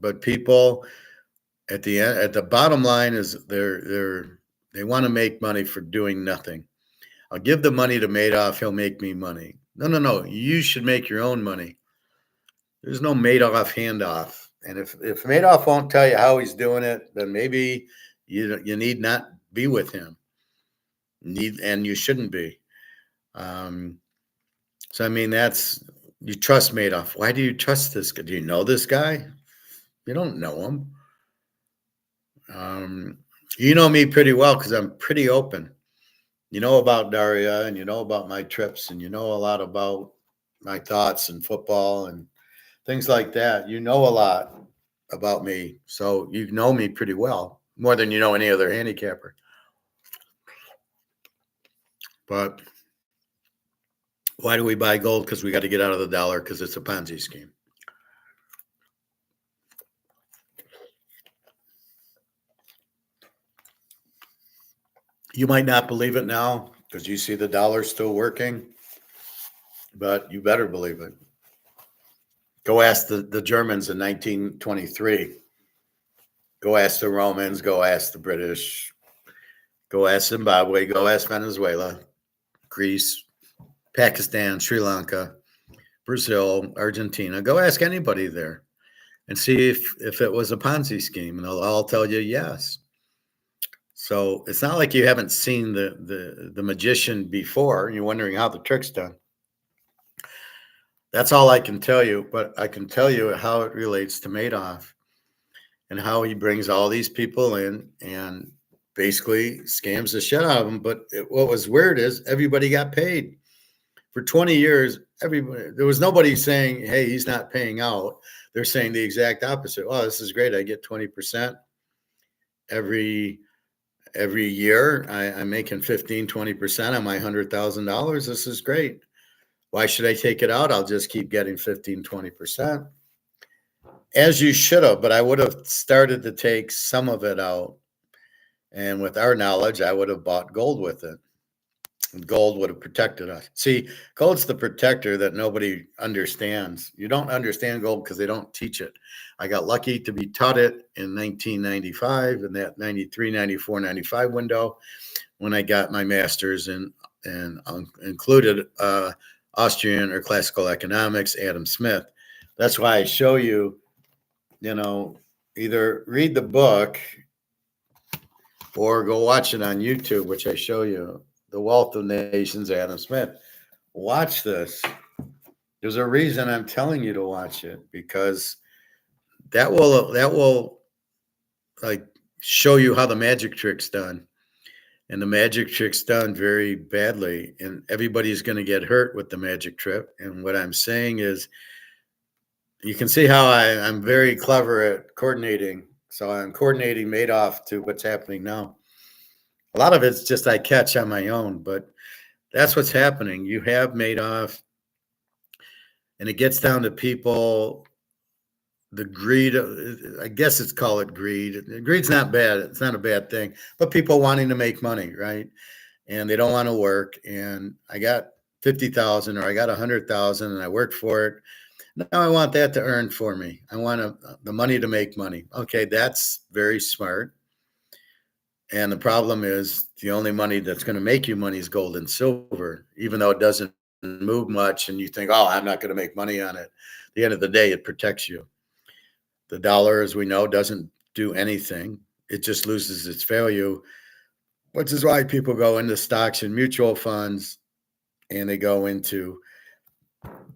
But people at the bottom line is they want to make money for doing nothing. I'll give the money to Madoff. He'll make me money. No. You should make your own money. There's no Madoff handoff. And if Madoff won't tell you how he's doing it, then maybe you need not be with him. And you shouldn't be. So I mean, you trust Madoff. Why do you trust this guy? Do you know this guy? You don't know him. You know me pretty well because I'm pretty open. You know about Daria, and you know about my trips, and you know a lot about my thoughts and football and things like that. You know a lot about me, so you know me pretty well, more than you know any other handicapper. But why do we buy gold? Because we got to get out of the dollar because it's a Ponzi scheme. You might not believe it now because you see the dollar still working, but you better believe it. Go ask the Germans in 1923. Go ask the Romans. Go ask the British. Go ask Zimbabwe, go ask Venezuela, Greece, Pakistan, Sri Lanka, Brazil, Argentina. Go ask anybody there and see if it was a Ponzi scheme, and they'll all tell you yes. So it's not like you haven't seen the magician before and you're wondering how the trick's done. That's all I can tell you, but I can tell you how it relates to Madoff and how he brings all these people in and basically scams the shit out of them. But what was weird is everybody got paid for 20 years. Everybody, there was nobody saying, "Hey, he's not paying out." They're saying the exact opposite. "Oh, this is great. I get 20% every year. I'm making 15-20% on my $100,000. This is great. Why should I take it out? I'll just keep getting 15-20%." As you should have, but I would have started to take some of it out. And with our knowledge, I would have bought gold with it. And gold would have protected us. See, gold's the protector that nobody understands. You don't understand gold because they don't teach it. I got lucky to be taught it in 1995, in that 93, 94, 95 window, when I got my master's in included Austrian or classical economics, Adam Smith. That's why I show you, either read the book or go watch it on YouTube, which I show you, The Wealth of Nations, Adam Smith. Watch this. There's a reason I'm telling you to watch it, because that will like show you how the magic trick's done. And the magic trick's done very badly, and everybody's going to get hurt with the magic trick. And what I'm saying is, you can see how I'm very clever at coordinating. So I'm coordinating Madoff to what's happening now. A lot of it's just I catch on my own, but that's what's happening. You have Madoff, and it gets down to people, the greed. I guess it's call it greed. Greed's not bad. It's not a bad thing, but people wanting to make money, right? And they don't want to work. And I got 50,000 or I got 100,000 and I worked for it. Now I want that to earn for me. I want the money to make money. Okay, that's very smart. And the problem is the only money that's going to make you money is gold and silver, even though it doesn't move much. And you think, oh, I'm not going to make money on it. At the end of the day, it protects you. The dollar, as we know, doesn't do anything. It just loses its value, which is why people go into stocks and mutual funds, and they go into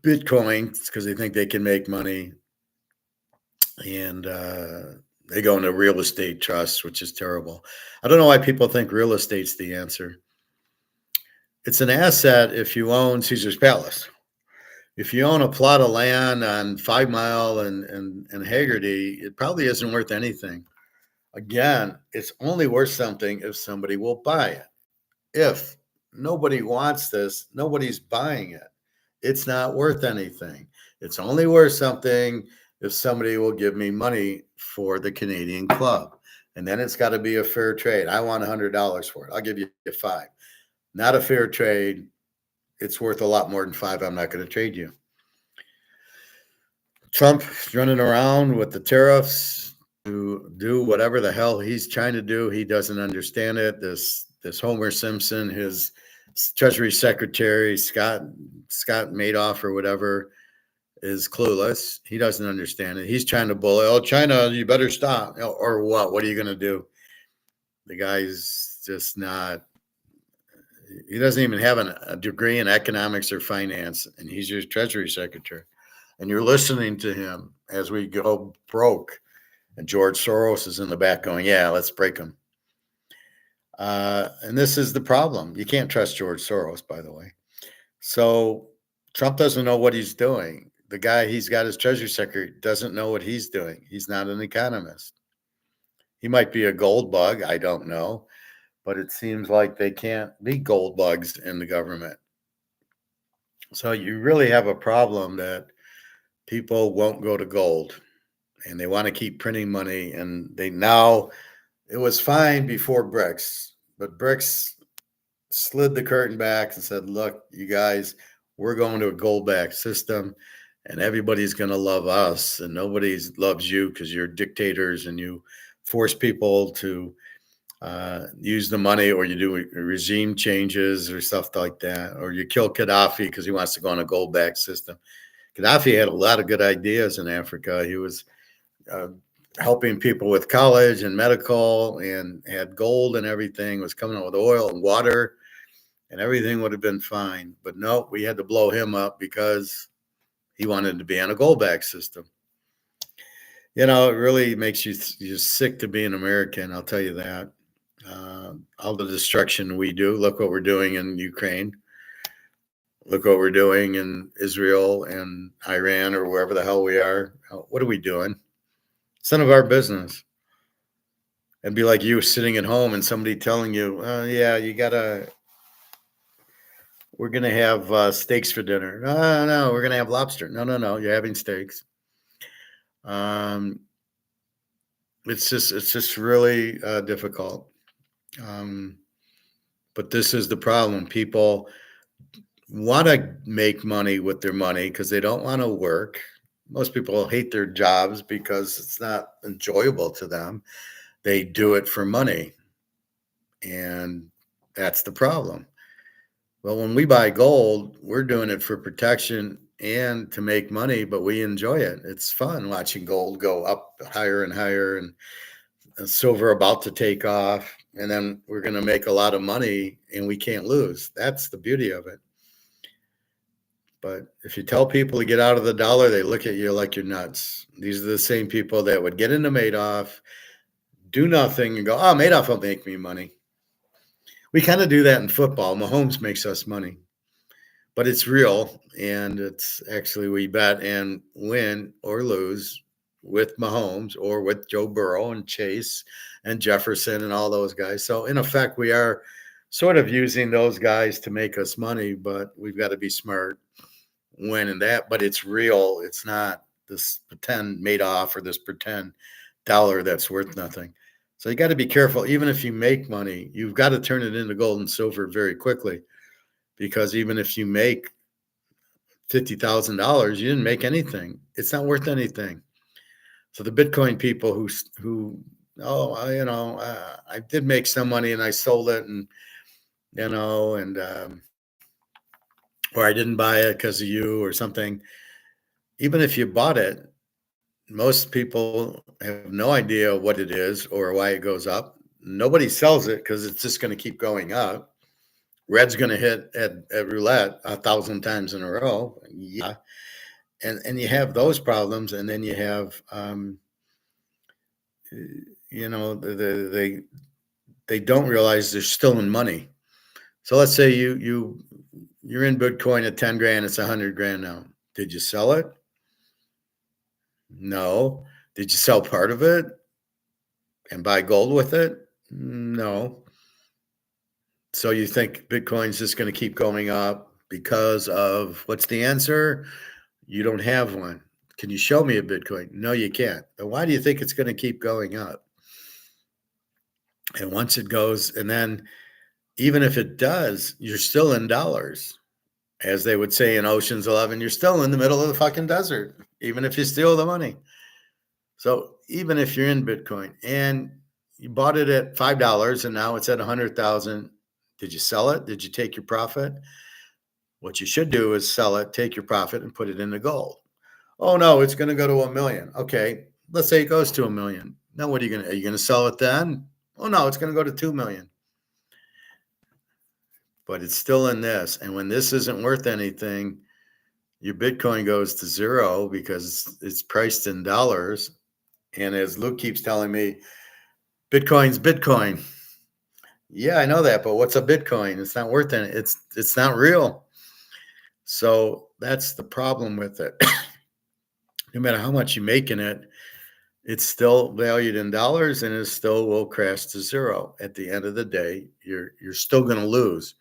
Bitcoin because they think they can make money. And they go into real estate trusts, which is terrible. I don't know why people think real estate's the answer. It's an asset if you own Caesar's Palace. If you own a plot of land on 5 Mile and Haggerty, it probably isn't worth anything. Again, it's only worth something if somebody will buy it. If nobody wants this, nobody's buying it. It's not worth anything. It's only worth something if somebody will give me money for the Canadian club. And then it's got to be a fair trade. I want $100 for it. I'll give you $5. Not a fair trade. It's worth a lot more than $5. I'm not going to trade you. Trump running around with the tariffs to do whatever the hell he's trying to do. He doesn't understand it. This Homer Simpson, his Treasury Secretary, Scott Madoff or whatever, is clueless. He doesn't understand it. He's trying to bully, oh, China, you better stop. Or what? What are you going to do? The guy's just not, he doesn't even have a degree in economics or finance, and he's your Treasury Secretary. And you're listening to him as we go broke. And George Soros is in the back going, yeah, let's break him. And this is the problem. You can't trust George Soros, by the way. So Trump doesn't know what he's doing. The guy he's got as Treasury Secretary doesn't know what he's doing. He's not an economist. He might be a gold bug. I don't know. But it seems like they can't be gold bugs in the government. So you really have a problem that people won't go to gold. And they want to keep printing money. And it was fine before brics. But brics slid the curtain back and said, look, you guys, we're going to a gold-backed system. And everybody's going to love us, and nobody loves you because you're dictators and you force people to use the money, or you do regime changes or stuff like that, or you kill Gaddafi because he wants to go on a gold-backed system. Gaddafi had a lot of good ideas in Africa. He was uh, helping people with college and medical, and had gold and everything, was coming out with oil and water, and everything would have been fine. But no, we had to blow him up because he wanted to be on a gold-backed system. It really makes you sick to be an American, I'll tell you that. All the destruction we do. Look what we're doing in Ukraine. Look what we're doing in Israel and Iran, or wherever the hell we are. What are we doing? It's none of our business. It'd be like you sitting at home and somebody telling you, yeah, we're going to have steaks for dinner. No, we're going to have lobster. No, you're having steaks. It's just really difficult. But this is the problem. People want to make money with their money because they don't want to work. Most people hate their jobs because it's not enjoyable to them. They do it for money. And that's the problem. Well, when we buy gold, we're doing it for protection and to make money, but we enjoy it. It's fun watching gold go up higher and higher, and silver about to take off. And then we're going to make a lot of money and we can't lose. That's the beauty of it. But if you tell people to get out of the dollar, they look at you like you're nuts. These are the same people that would get into Madoff, do nothing, and go, oh, Madoff will make me money. We kind of do that in football. Mahomes makes us money. But it's real, and it's actually we bet and win or lose with Mahomes or with Joe Burrow and Chase and Jefferson and all those guys. So, in effect, we are sort of using those guys to make us money, but we've got to be smart when in that. But it's real. It's not this pretend Madoff or this pretend dollar that's worth nothing. So you got to be careful. Even if you make money, you've got to turn it into gold and silver very quickly, because even if you make $50,000, you didn't make anything. It's not worth anything. So the Bitcoin people who I did make some money and I sold it, and or I didn't buy it because of you or something. Even if you bought it, most people have no idea what it is or why it goes up. Nobody sells it because it's just going to keep going up. Red's going to hit at roulette 1,000 times in a row. Yeah. And you have those problems. And then you have, they don't realize they're still in money. So let's say you're in Bitcoin at 10 grand. It's 100 grand now. Did you sell it? No. Did you sell part of it and buy gold with it? No. So you think Bitcoin's just going to keep going up because of what's the answer? You don't have one. Can you show me a Bitcoin? No, you can't. Then why do you think it's going to keep going up? And once it goes, and then even if it does, you're still in dollars. As they would say in Ocean's 11, you're still in the middle of the fucking desert, even if you steal the money. So even if you're in Bitcoin and you bought it at $5 and now it's at 100,000, did you sell it? Did you take your profit? What you should do is sell it, take your profit, and put it into gold. Oh no, it's going to go to 1 million. Okay, let's say it goes to 1 million. Now what are you going to sell it then? Oh no, it's going to go to 2 million. But it's still in this. And when this isn't worth anything, your Bitcoin goes to zero because it's priced in dollars. And as Luke keeps telling me, Bitcoin's Bitcoin. Yeah, I know that, but what's a Bitcoin? It's not worth it. It's not real. So that's the problem with it. No matter how much you make in it, it's still valued in dollars, and it still will crash to zero. At the end of the day, you're still going to lose.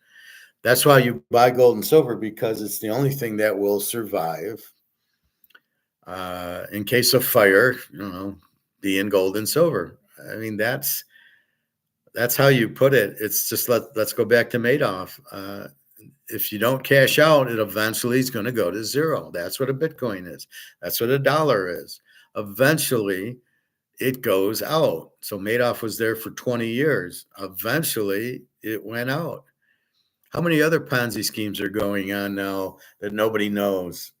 That's why you buy gold and silver, because it's the only thing that will survive in case of fire. Be in gold and silver. I mean, that's how you put it. It's just let's go back to Madoff. If you don't cash out, it eventually is going to go to zero. That's what a Bitcoin is. That's what a dollar is. Eventually, it goes out. So Madoff was there for 20 years. Eventually, it went out. How many other Ponzi schemes are going on now that nobody knows?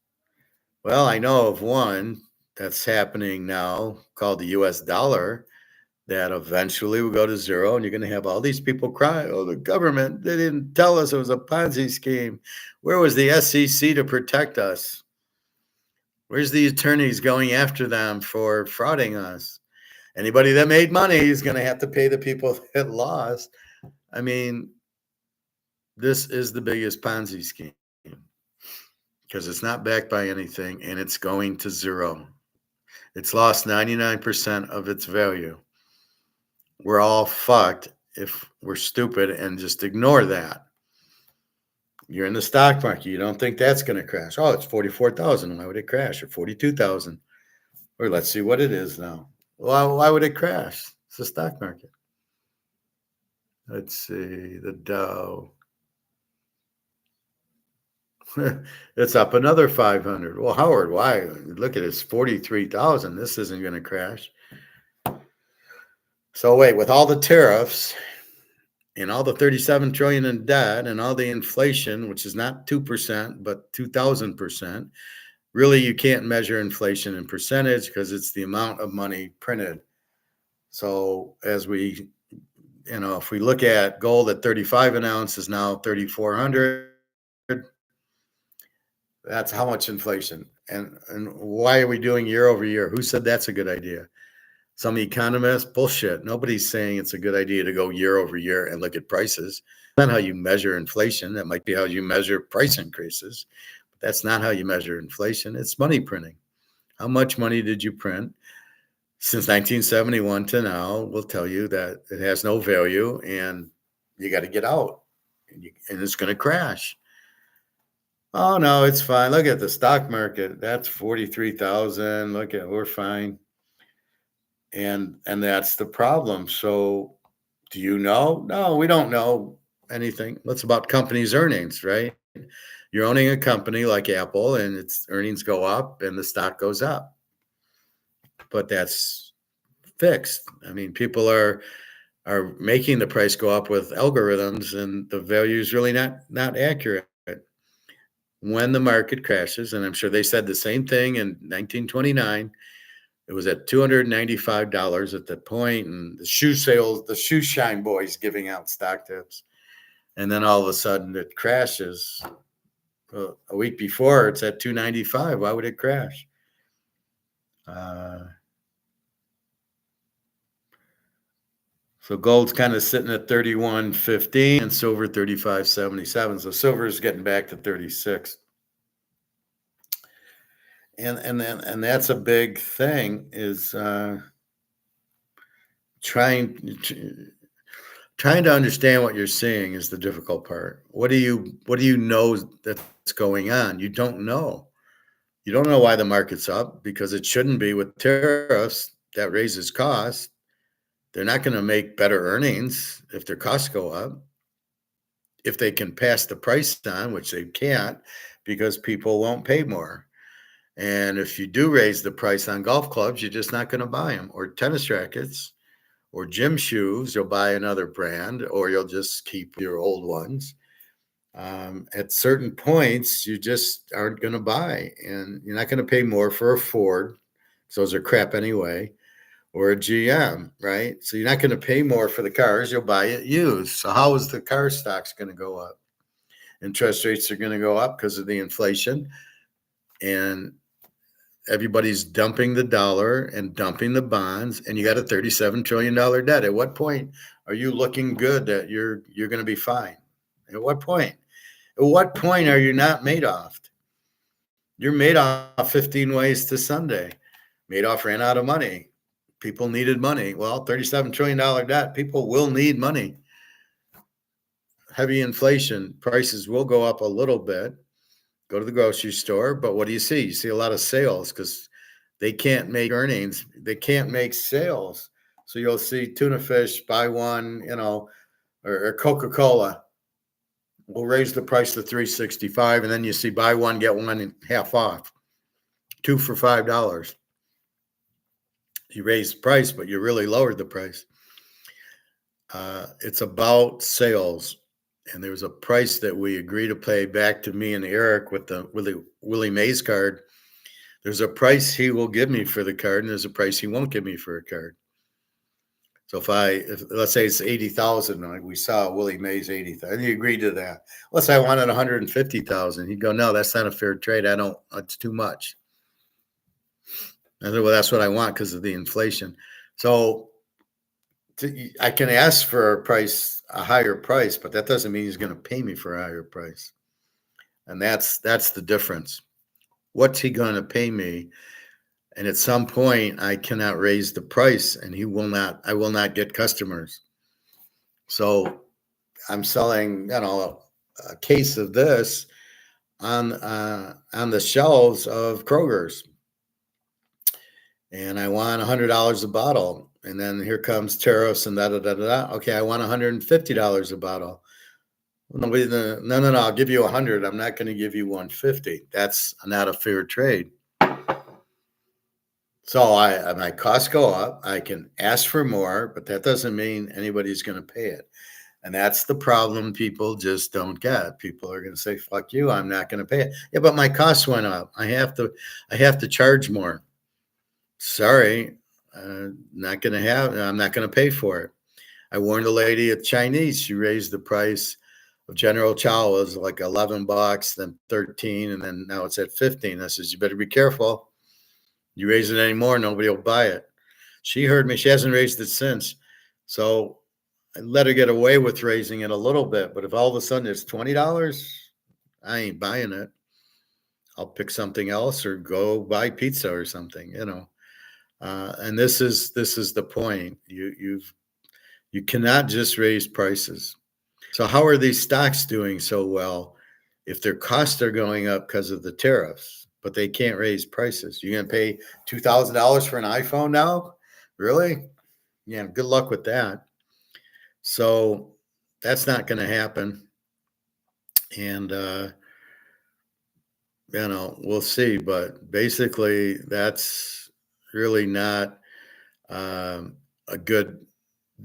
Well, I know of one that's happening now called the US dollar that eventually will go to zero, and you're going to have all these people cry, oh, the government, they didn't tell us it was a Ponzi scheme. Where was the SEC to protect us? Where's the attorneys going after them for frauding us? Anybody that made money is going to have to pay the people that lost. I mean, this is the biggest Ponzi scheme because it's not backed by anything and it's going to zero. It's lost 99% of its value. We're all fucked if we're stupid and just ignore that. You're in the stock market. You don't think that's going to crash. Oh, it's 44,000. Why would it crash? Or 42,000? Or let's see what it is now. Why would it crash? It's the stock market. Let's see, the Dow. It's up another 500. Well, Howard, why? Look at it, it's 43,000. This isn't going to crash. So wait, with all the tariffs and all the 37 trillion in debt and all the inflation, which is not 2%, but 2,000%, really you can't measure inflation in percentage because it's the amount of money printed. So as we, if we look at gold at 35 an ounce is now 3,400. That's how much inflation. And why are we doing year over year? Who said that's a good idea? Some economists? Bullshit. Nobody's saying it's a good idea to go year over year and look at prices. That's not how you measure inflation. That might be how you measure price increases. But that's not how you measure inflation. It's money printing. How much money did you print since 1971 to now? Will tell you that it has no value and you got to get out and it's going to crash. Oh, no, it's fine. Look at the stock market. That's 43,000. Look at, we're fine. And that's the problem. So do you know? No, we don't know anything. It's about companies' earnings, right? You're owning a company like Apple and its earnings go up and the stock goes up. But that's fixed. I mean, people are making the price go up with algorithms and the value is really not accurate. When the market crashes, and I'm sure they said the same thing in 1929, it was at $295 at that point, and the shoe shine boys giving out stock tips. And then all of a sudden it crashes. A week before it's at 295. Why would it crash? So gold's kind of sitting at 31.15 and silver 35.77. So silver is getting back to 36. And that's a big thing is trying to understand what you're seeing is the difficult part. What do you know that's going on? You don't know. You don't know why the market's up because it shouldn't be with tariffs that raises costs. They're not going to make better earnings if their costs go up. If they can pass the price on, which they can't because people won't pay more. And if you do raise the price on golf clubs, you're just not going to buy them, or tennis rackets or gym shoes. You'll buy another brand or you'll just keep your old ones. At certain points, you just aren't going to buy, and you're not going to pay more for a Ford. So those are crap anyway. Or a GM, right? So you're not going to pay more for the cars. You'll buy it used. So how is the car stocks going to go up? Interest rates are going to go up because of the inflation. And everybody's dumping the dollar and dumping the bonds. And you got a $37 trillion debt. At what point are you looking good that you're going to be fine? At what point? At what point are you not Madoff? You're Madoff 15 ways to Sunday. Madoff ran out of money. People needed money. Well, $37 trillion debt. People will need money. Heavy inflation. Prices will go up a little bit. Go to the grocery store. But what do you see? You see a lot of sales because they can't make earnings. They can't make sales. So you'll see tuna fish, buy one, or Coca-Cola. We'll raise the price to $3.65. And then you see buy one, get one half off. 2 for $5. You raised the price, but you really lowered the price. It's about sales. And there was a price that we agreed to pay back to me and Eric with the Willie Mays card. There's a price he will give me for the card, and there's a price he won't give me for a card. So if let's say it's 80,000, like we saw Willie Mays 80,000, he agreed to that. Let's say I wanted 150,000. He'd go, no, that's not a fair trade. It's too much. I said, well, that's what I want because of the inflation. So I can ask for a higher price, but that doesn't mean he's going to pay me for a higher price. And that's the difference. What's he going to pay me? And at some point, I cannot raise the price, and I will not get customers. So I'm selling, a case of this on the shelves of Kroger's, and I want $100 a bottle. And then here comes tariffs and da da da da. Okay, I want $150 a bottle. No, I'll give you 100. I'm not going to give you 150. That's not a fair trade. So my costs go up. I can ask for more, but that doesn't mean anybody's going to pay it. And that's the problem people just don't get. People are going to say, fuck you, I'm not going to pay it. Yeah, but my costs went up. I have to charge more. Sorry, I'm not going to pay for it. I warned a lady at Chinese. She raised the price of General Chow. It was like $11, then 13, and then now it's at 15. I says, you better be careful. You raise it anymore, nobody will buy it. She heard me. She hasn't raised it since. So I let her get away with raising it a little bit. But if all of a sudden it's $20, I ain't buying it. I'll pick something else or go buy pizza or something, And this is the point. You cannot just raise prices. So how are these stocks doing so well if their costs are going up because of the tariffs, but they can't raise prices? You're going to pay $2,000 for an iPhone now? Really? Yeah, good luck with that. So that's not going to happen. And, we'll see. But basically, that's really not a good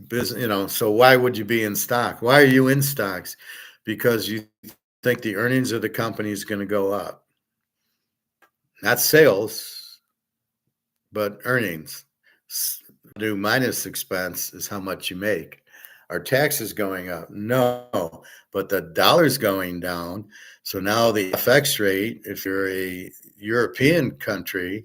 business. So why would you be in stock? Why are you in stocks? Because you think the earnings of the company is going to go up. Not sales, but earnings. Revenue minus expense is how much you make. Are taxes going up? No, but the dollar's going down. So now the FX rate, if you're a European company,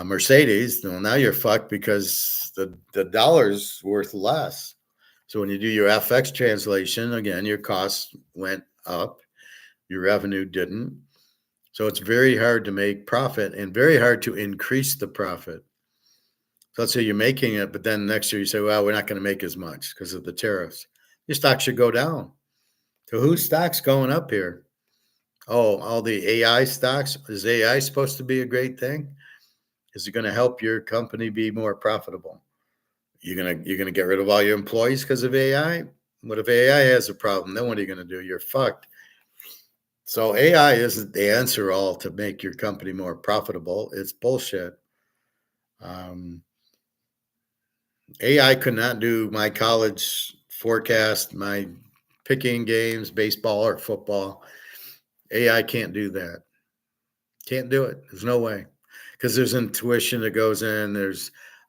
Mercedes, well, now you're fucked because the dollar's worth less. So when you do your FX translation, again, your costs went up, your revenue didn't. So it's very hard to make profit and very hard to increase the profit. So let's say you're making it, but then next year you say, well, we're not going to make as much because of the tariffs. Your stock should go down. So whose stock's going up here? Oh, all the AI stocks. Is AI supposed to be a great thing? Is it going to help your company be more profitable? You're gonna get rid of all your employees because of AI? What if AI has a problem? Then what are you going to do? You're fucked. So AI isn't the answer all to make your company more profitable. It's bullshit. AI could not do my college forecast, my picking games, baseball or football. AI can't do that. Can't do it. There's no way. Because there's intuition that goes in.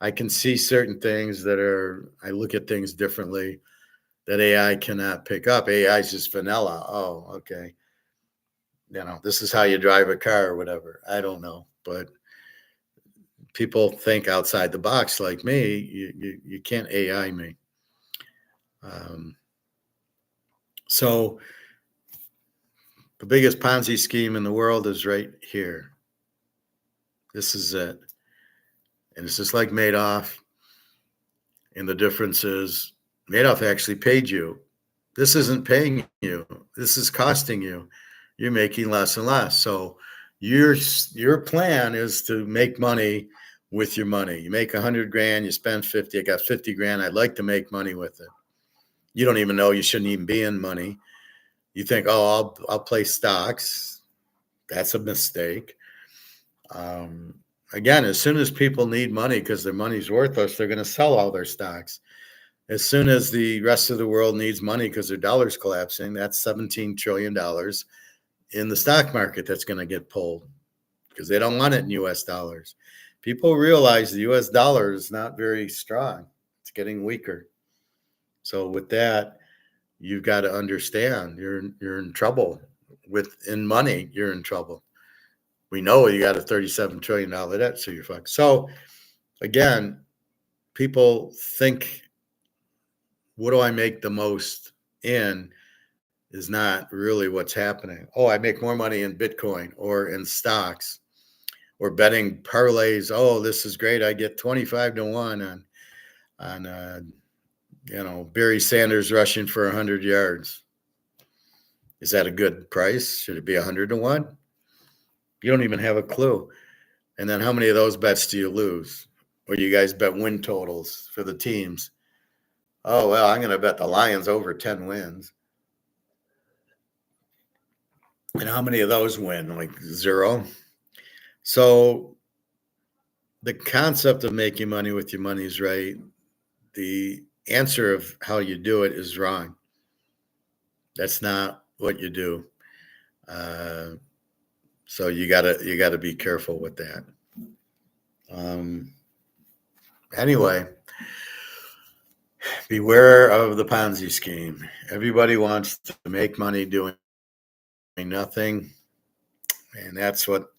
I can see certain things I look at things differently that AI cannot pick up. AI is just vanilla. Oh, okay. This is how you drive a car or whatever. I don't know. But people think outside the box like me. You can't AI me. So the biggest Ponzi scheme in the world is right here. This is it. And it's just like Madoff. And the difference is Madoff actually paid you. This isn't paying you. This is costing you. You're making less and less. So your plan is to make money with your money. You make 100 grand, you spend 50. I got 50 grand. I'd like to make money with it. You don't even know you shouldn't even be in money. You think, oh, I'll play stocks. That's a mistake. again, as soon as people need money because their money's worthless, they're going to sell all their stocks. As soon as the rest of the world needs money because their dollar's collapsing, that's $17 trillion in the stock market that's going to get pulled because they don't want it in US dollars. People realize the US dollar is not very strong. It's getting weaker. So with that, you've got to understand you're in trouble. In money, you're in trouble. We know you got a $37 trillion debt, so you're fucked. So again, people think, what do I make the most in, is not really what's happening. Oh, I make more money in Bitcoin or in stocks or betting parlays. Oh, this is great. I get 25 to 1 on Barry Sanders rushing for 100 yards. Is that a good price? Should it be 100 to 1? You don't even have a clue. And then how many of those bets do you lose? Or you guys bet win totals for the teams? Oh, well, I'm going to bet the Lions over 10 wins. And how many of those win? Like 0. So the concept of making money with your money is right. The answer of how you do it is wrong. That's not what you do. So you gotta be careful with that. Anyway, beware of the Ponzi scheme. Everybody wants to make money doing nothing, and that's what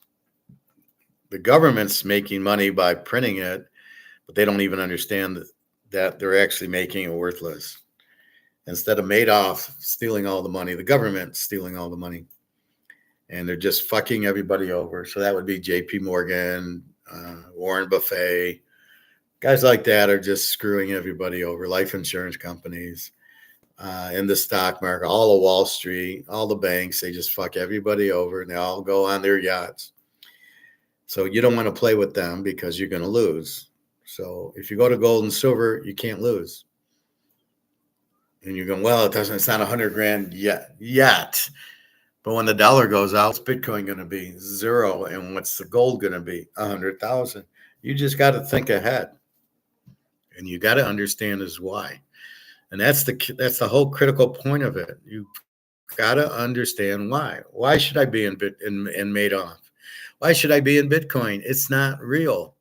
the government's making money by printing it, but they don't even understand that they're actually making it worthless. Instead of Madoff stealing all the money, the government's stealing all the money. And they're just fucking everybody over. So that would be J.P. Morgan, Warren Buffett. Guys like that are just screwing everybody over. Life insurance companies, in the stock market, all of Wall Street, all the banks, they just fuck everybody over and they all go on their yachts. So you don't want to play with them because you're going to lose. So if you go to gold and silver, you can't lose. And you're going, well, it's not 100 grand yet. But when the dollar goes out, what's Bitcoin going to be? 0. And what's the gold going to be? 100,000. You just got to think ahead. And you got to understand is why. And that's the whole critical point of it. You got to understand why. Why should I be in Madoff? Why should I be in Bitcoin? It's not real.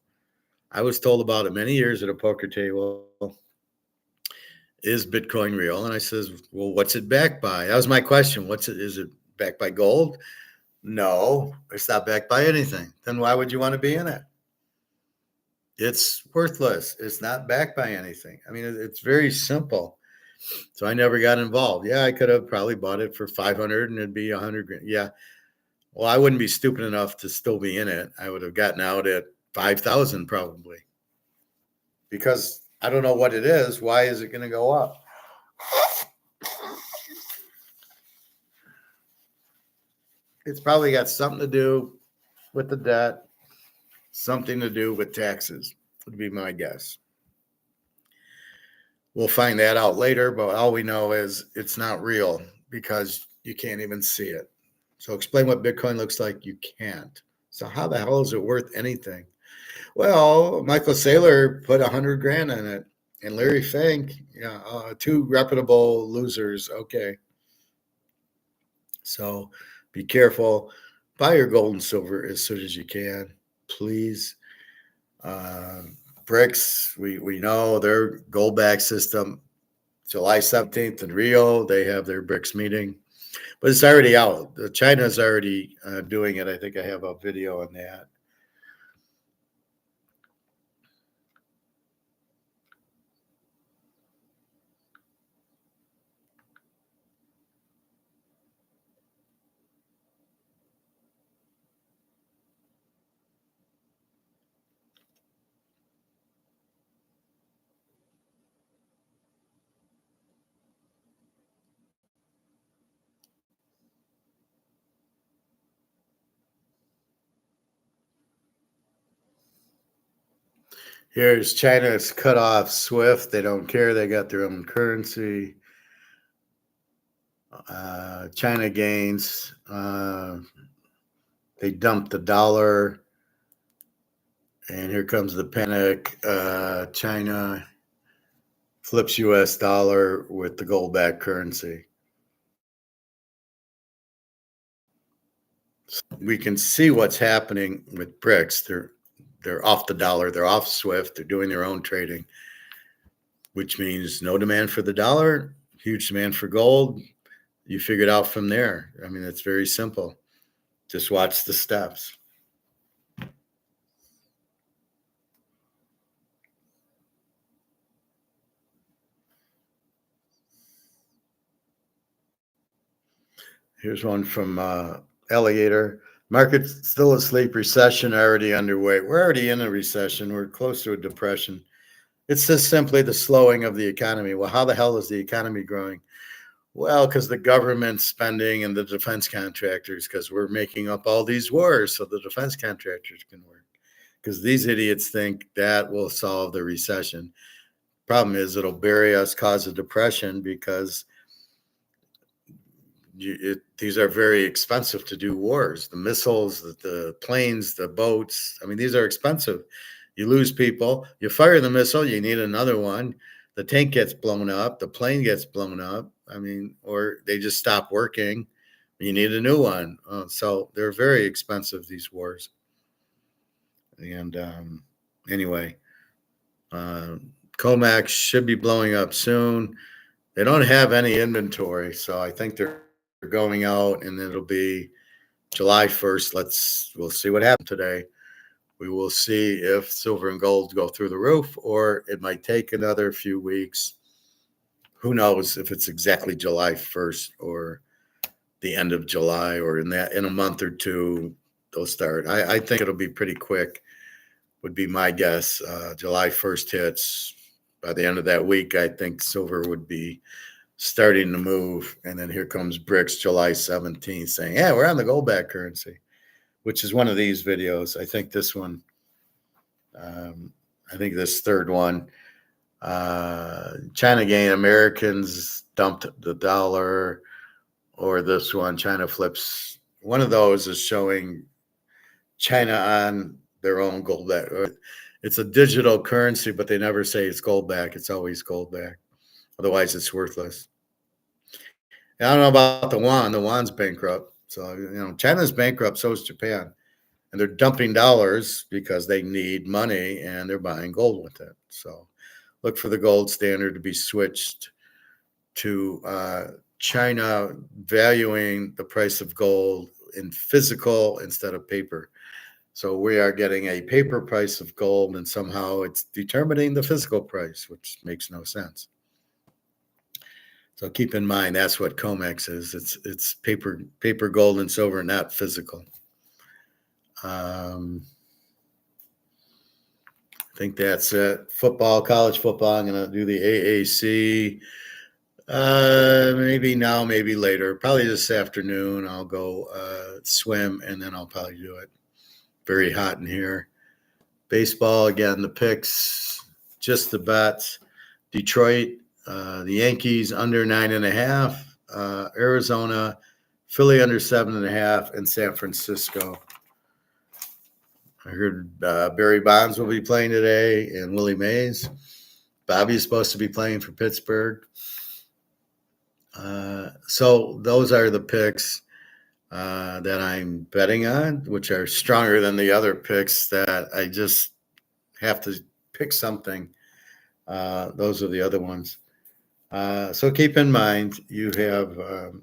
I was told about it many years at a poker table. Is Bitcoin real? And I says, well, what's it backed by? That was my question. Is it backed by gold? No, it's not backed by anything. Then why would you want to be in it? It's worthless. It's not backed by anything. I mean, it's very simple. So I never got involved. Yeah, I could have probably bought it for 500 and it'd be 100 grand. Yeah. Well, I wouldn't be stupid enough to still be in it. I would have gotten out at 5,000 probably. Because I don't know what it is. Why is it going to go up? It's probably got something to do with the debt, something to do with taxes, would be my guess. We'll find that out later, but all we know is it's not real because you can't even see it. So explain what Bitcoin looks like. You can't. So how the hell is it worth anything? Well, Michael Saylor put 100 grand in it, and Larry Fink, two reputable losers. Okay. So be careful. Buy your gold and silver as soon as you can, please. BRICS, we know their gold back system, July 17th in Rio, they have their BRICS meeting, but it's already out. China's already doing it. I think I have a video on that. Here's China's cut off SWIFT. They don't care. They got their own currency. China gains. They dumped the dollar. And here comes the panic. China flips US dollar with the gold backed currency. We can see what's happening with BRICS. They're off the dollar, they're off SWIFT, they're doing their own trading, which means no demand for the dollar, huge demand for gold. You figure it out from there. I mean, it's very simple. Just watch the steps. Here's one from Alligator. Market's still asleep. Recession already underway. We're already in a recession. We're close to a depression. It's just simply the slowing of the economy. Well, how the hell is the economy growing? Well, because the government spending and the defense contractors, because we're making up all these wars so the defense contractors can work. Because these idiots think that will solve the recession. Problem is, it'll bury us, cause a depression, because these are very expensive to do wars. The missiles, the planes, the boats. I mean, these are expensive. You lose people. You fire the missile, you need another one. The tank gets blown up. The plane gets blown up. I mean, or they just stop working. You need a new one. So they're very expensive, these wars. And anyway, comex should be blowing up soon. They don't have any inventory, so I think they're going out, and it'll be July 1st. We'll see what happens today. We will see if silver and gold go through the roof, or it might take another few weeks. Who knows if it's exactly July 1st or the end of July, or in a month or two they'll start. I think it'll be pretty quick, would be my guess. July 1st hits. By the end of that week, I think silver would be starting to move. And then here comes BRICS July 17th saying, yeah, we're on the gold back currency, which is one of these videos. I think this one, I think this third one, China gain, Americans dumped the dollar, or this one, China flips. One of those is showing China on their own gold back. It's a digital currency, but they never say it's gold back. It's always gold back. Otherwise, it's worthless. And I don't know about the yuan. The yuan's bankrupt. So, China's bankrupt, so is Japan. And they're dumping dollars because they need money, and they're buying gold with it. So look for the gold standard to be switched to China valuing the price of gold in physical instead of paper. So we are getting a paper price of gold, and somehow it's determining the physical price, which makes no sense. So keep in mind, that's what comex is. It's paper gold and silver, not physical. I think that's it. Football, college football. I'm going to do the AAC. Maybe now, maybe later. Probably this afternoon. I'll go swim, and then I'll probably do it. Very hot in here. Baseball, again, the picks, just the bets. Detroit, the Yankees under 9.5. Arizona, Philly under 7.5, and San Francisco. I heard Barry Bonds will be playing today, and Willie Mays. Bobby's supposed to be playing for Pittsburgh. So those are the picks that I'm betting on, which are stronger than the other picks that I just have to pick something. Those are the other ones. So keep in mind, you have the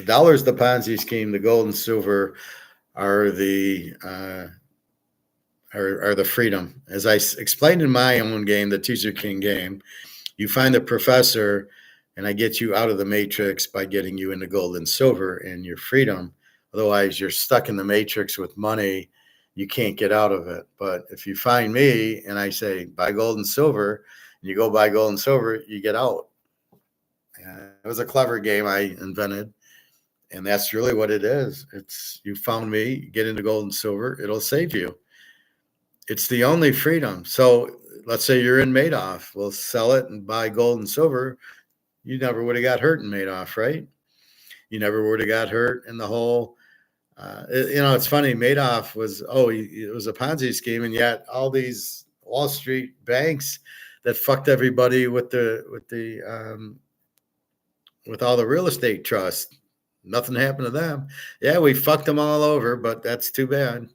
dollar's the Ponzi scheme, the gold and silver are the freedom. As I explained in my own game, the Teaserking game, you find the professor, and I get you out of the matrix by getting you into gold and silver and your freedom. Otherwise, you're stuck in the matrix with money. You can't get out of it. But if you find me and I say, buy gold and silver, and you go buy gold and silver, you get out. It was a clever game I invented. And that's really what it is. It's, you found me, get into gold and silver, it'll save you. It's the only freedom. So let's say you're in Madoff. We'll sell it and buy gold and silver. You never would have got hurt in Madoff, right? You never would have got hurt in the whole It's funny. Madoff was it was a Ponzi scheme, and yet all these Wall Street banks that fucked everybody with with all the real estate trust. Nothing happened to them. Yeah, we fucked them all over, but that's too bad.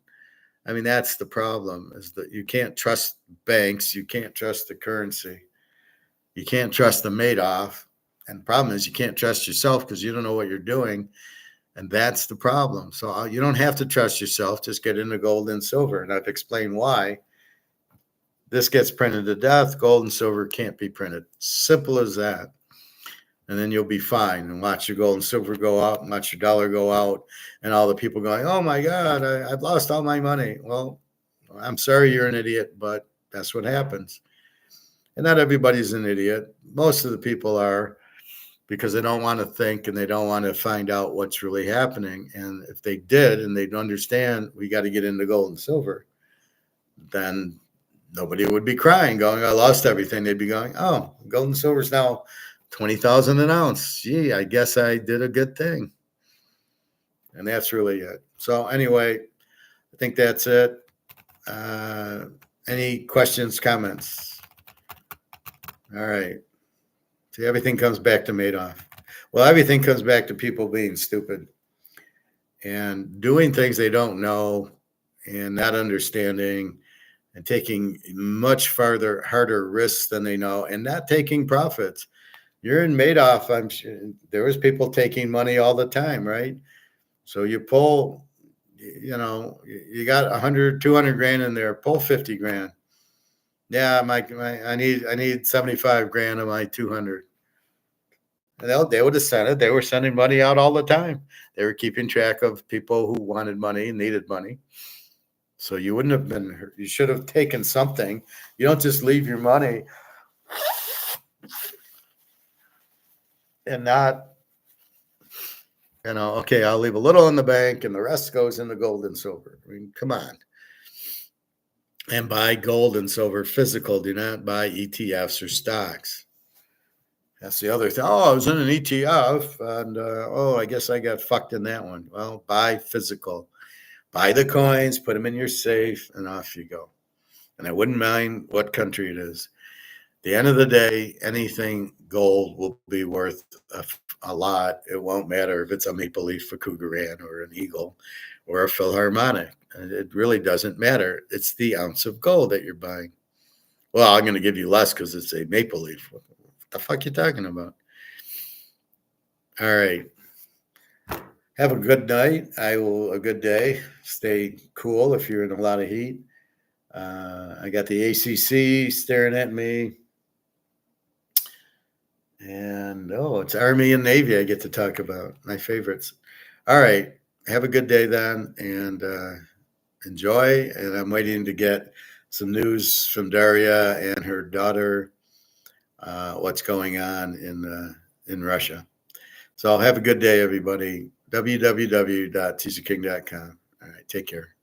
I mean, that's the problem, is that you can't trust banks, you can't trust the currency, you can't trust the Madoff, and the problem is you can't trust yourself because you don't know what you're doing. And that's the problem. So you don't have to trust yourself. Just get into gold and silver. And I've explained why. This gets printed to death. Gold and silver can't be printed. Simple as that. And then you'll be fine. And watch your gold and silver go out, and watch your dollar go out, and all the people going, oh my God, I've lost all my money. Well, I'm sorry you're an idiot, but that's what happens. And not everybody's an idiot. Most of the people are, because they don't want to think and they don't want to find out what's really happening. And if they did and they'd understand we got to get into gold and silver, then nobody would be crying, going, I lost everything. They'd be going, oh, gold and silver is now 20,000 an ounce. Gee, I guess I did a good thing. And that's really it. So anyway, I think that's it. Any questions, comments? All right. See, everything comes back to Madoff. Well, everything comes back to people being stupid and doing things they don't know and not understanding and taking much harder risks than they know and not taking profits. You're in Madoff. I'm sure there was people taking money all the time, right? So you pull, you got 100, 200 grand in there, pull 50 grand. Yeah, I need 75 grand of my 200. And they would have sent it. They were sending money out all the time. They were keeping track of people who wanted money and needed money. So you wouldn't have been hurt. You should have taken something. You don't just leave your money and not, okay, I'll leave a little in the bank and the rest goes into gold and silver. I mean, come on. And buy gold and silver physical. Do not buy ETFs or stocks. That's the other thing. Oh, I was in an ETF and, I guess I got fucked in that one. Well, buy physical. Buy the coins, put them in your safe, and off you go. And I wouldn't mind what country it is. At the end of the day, anything gold will be worth a lot. It won't matter if it's a maple leaf, a cougaran, or an eagle, or a Philharmonic. It really doesn't matter. It's the ounce of gold that you're buying. Well, I'm going to give you less because it's a maple leaf. What the fuck are you talking about? All right. Have a good night. A good day. Stay cool if you're in a lot of heat. I got the ACC staring at me. And, it's Army and Navy I get to talk about. My favorites. All right. Have a good day then. And enjoy. And I'm waiting to get some news from Daria and her daughter, what's going on in Russia. So have a good day, everybody. www.teaserking.com. All right. Take care.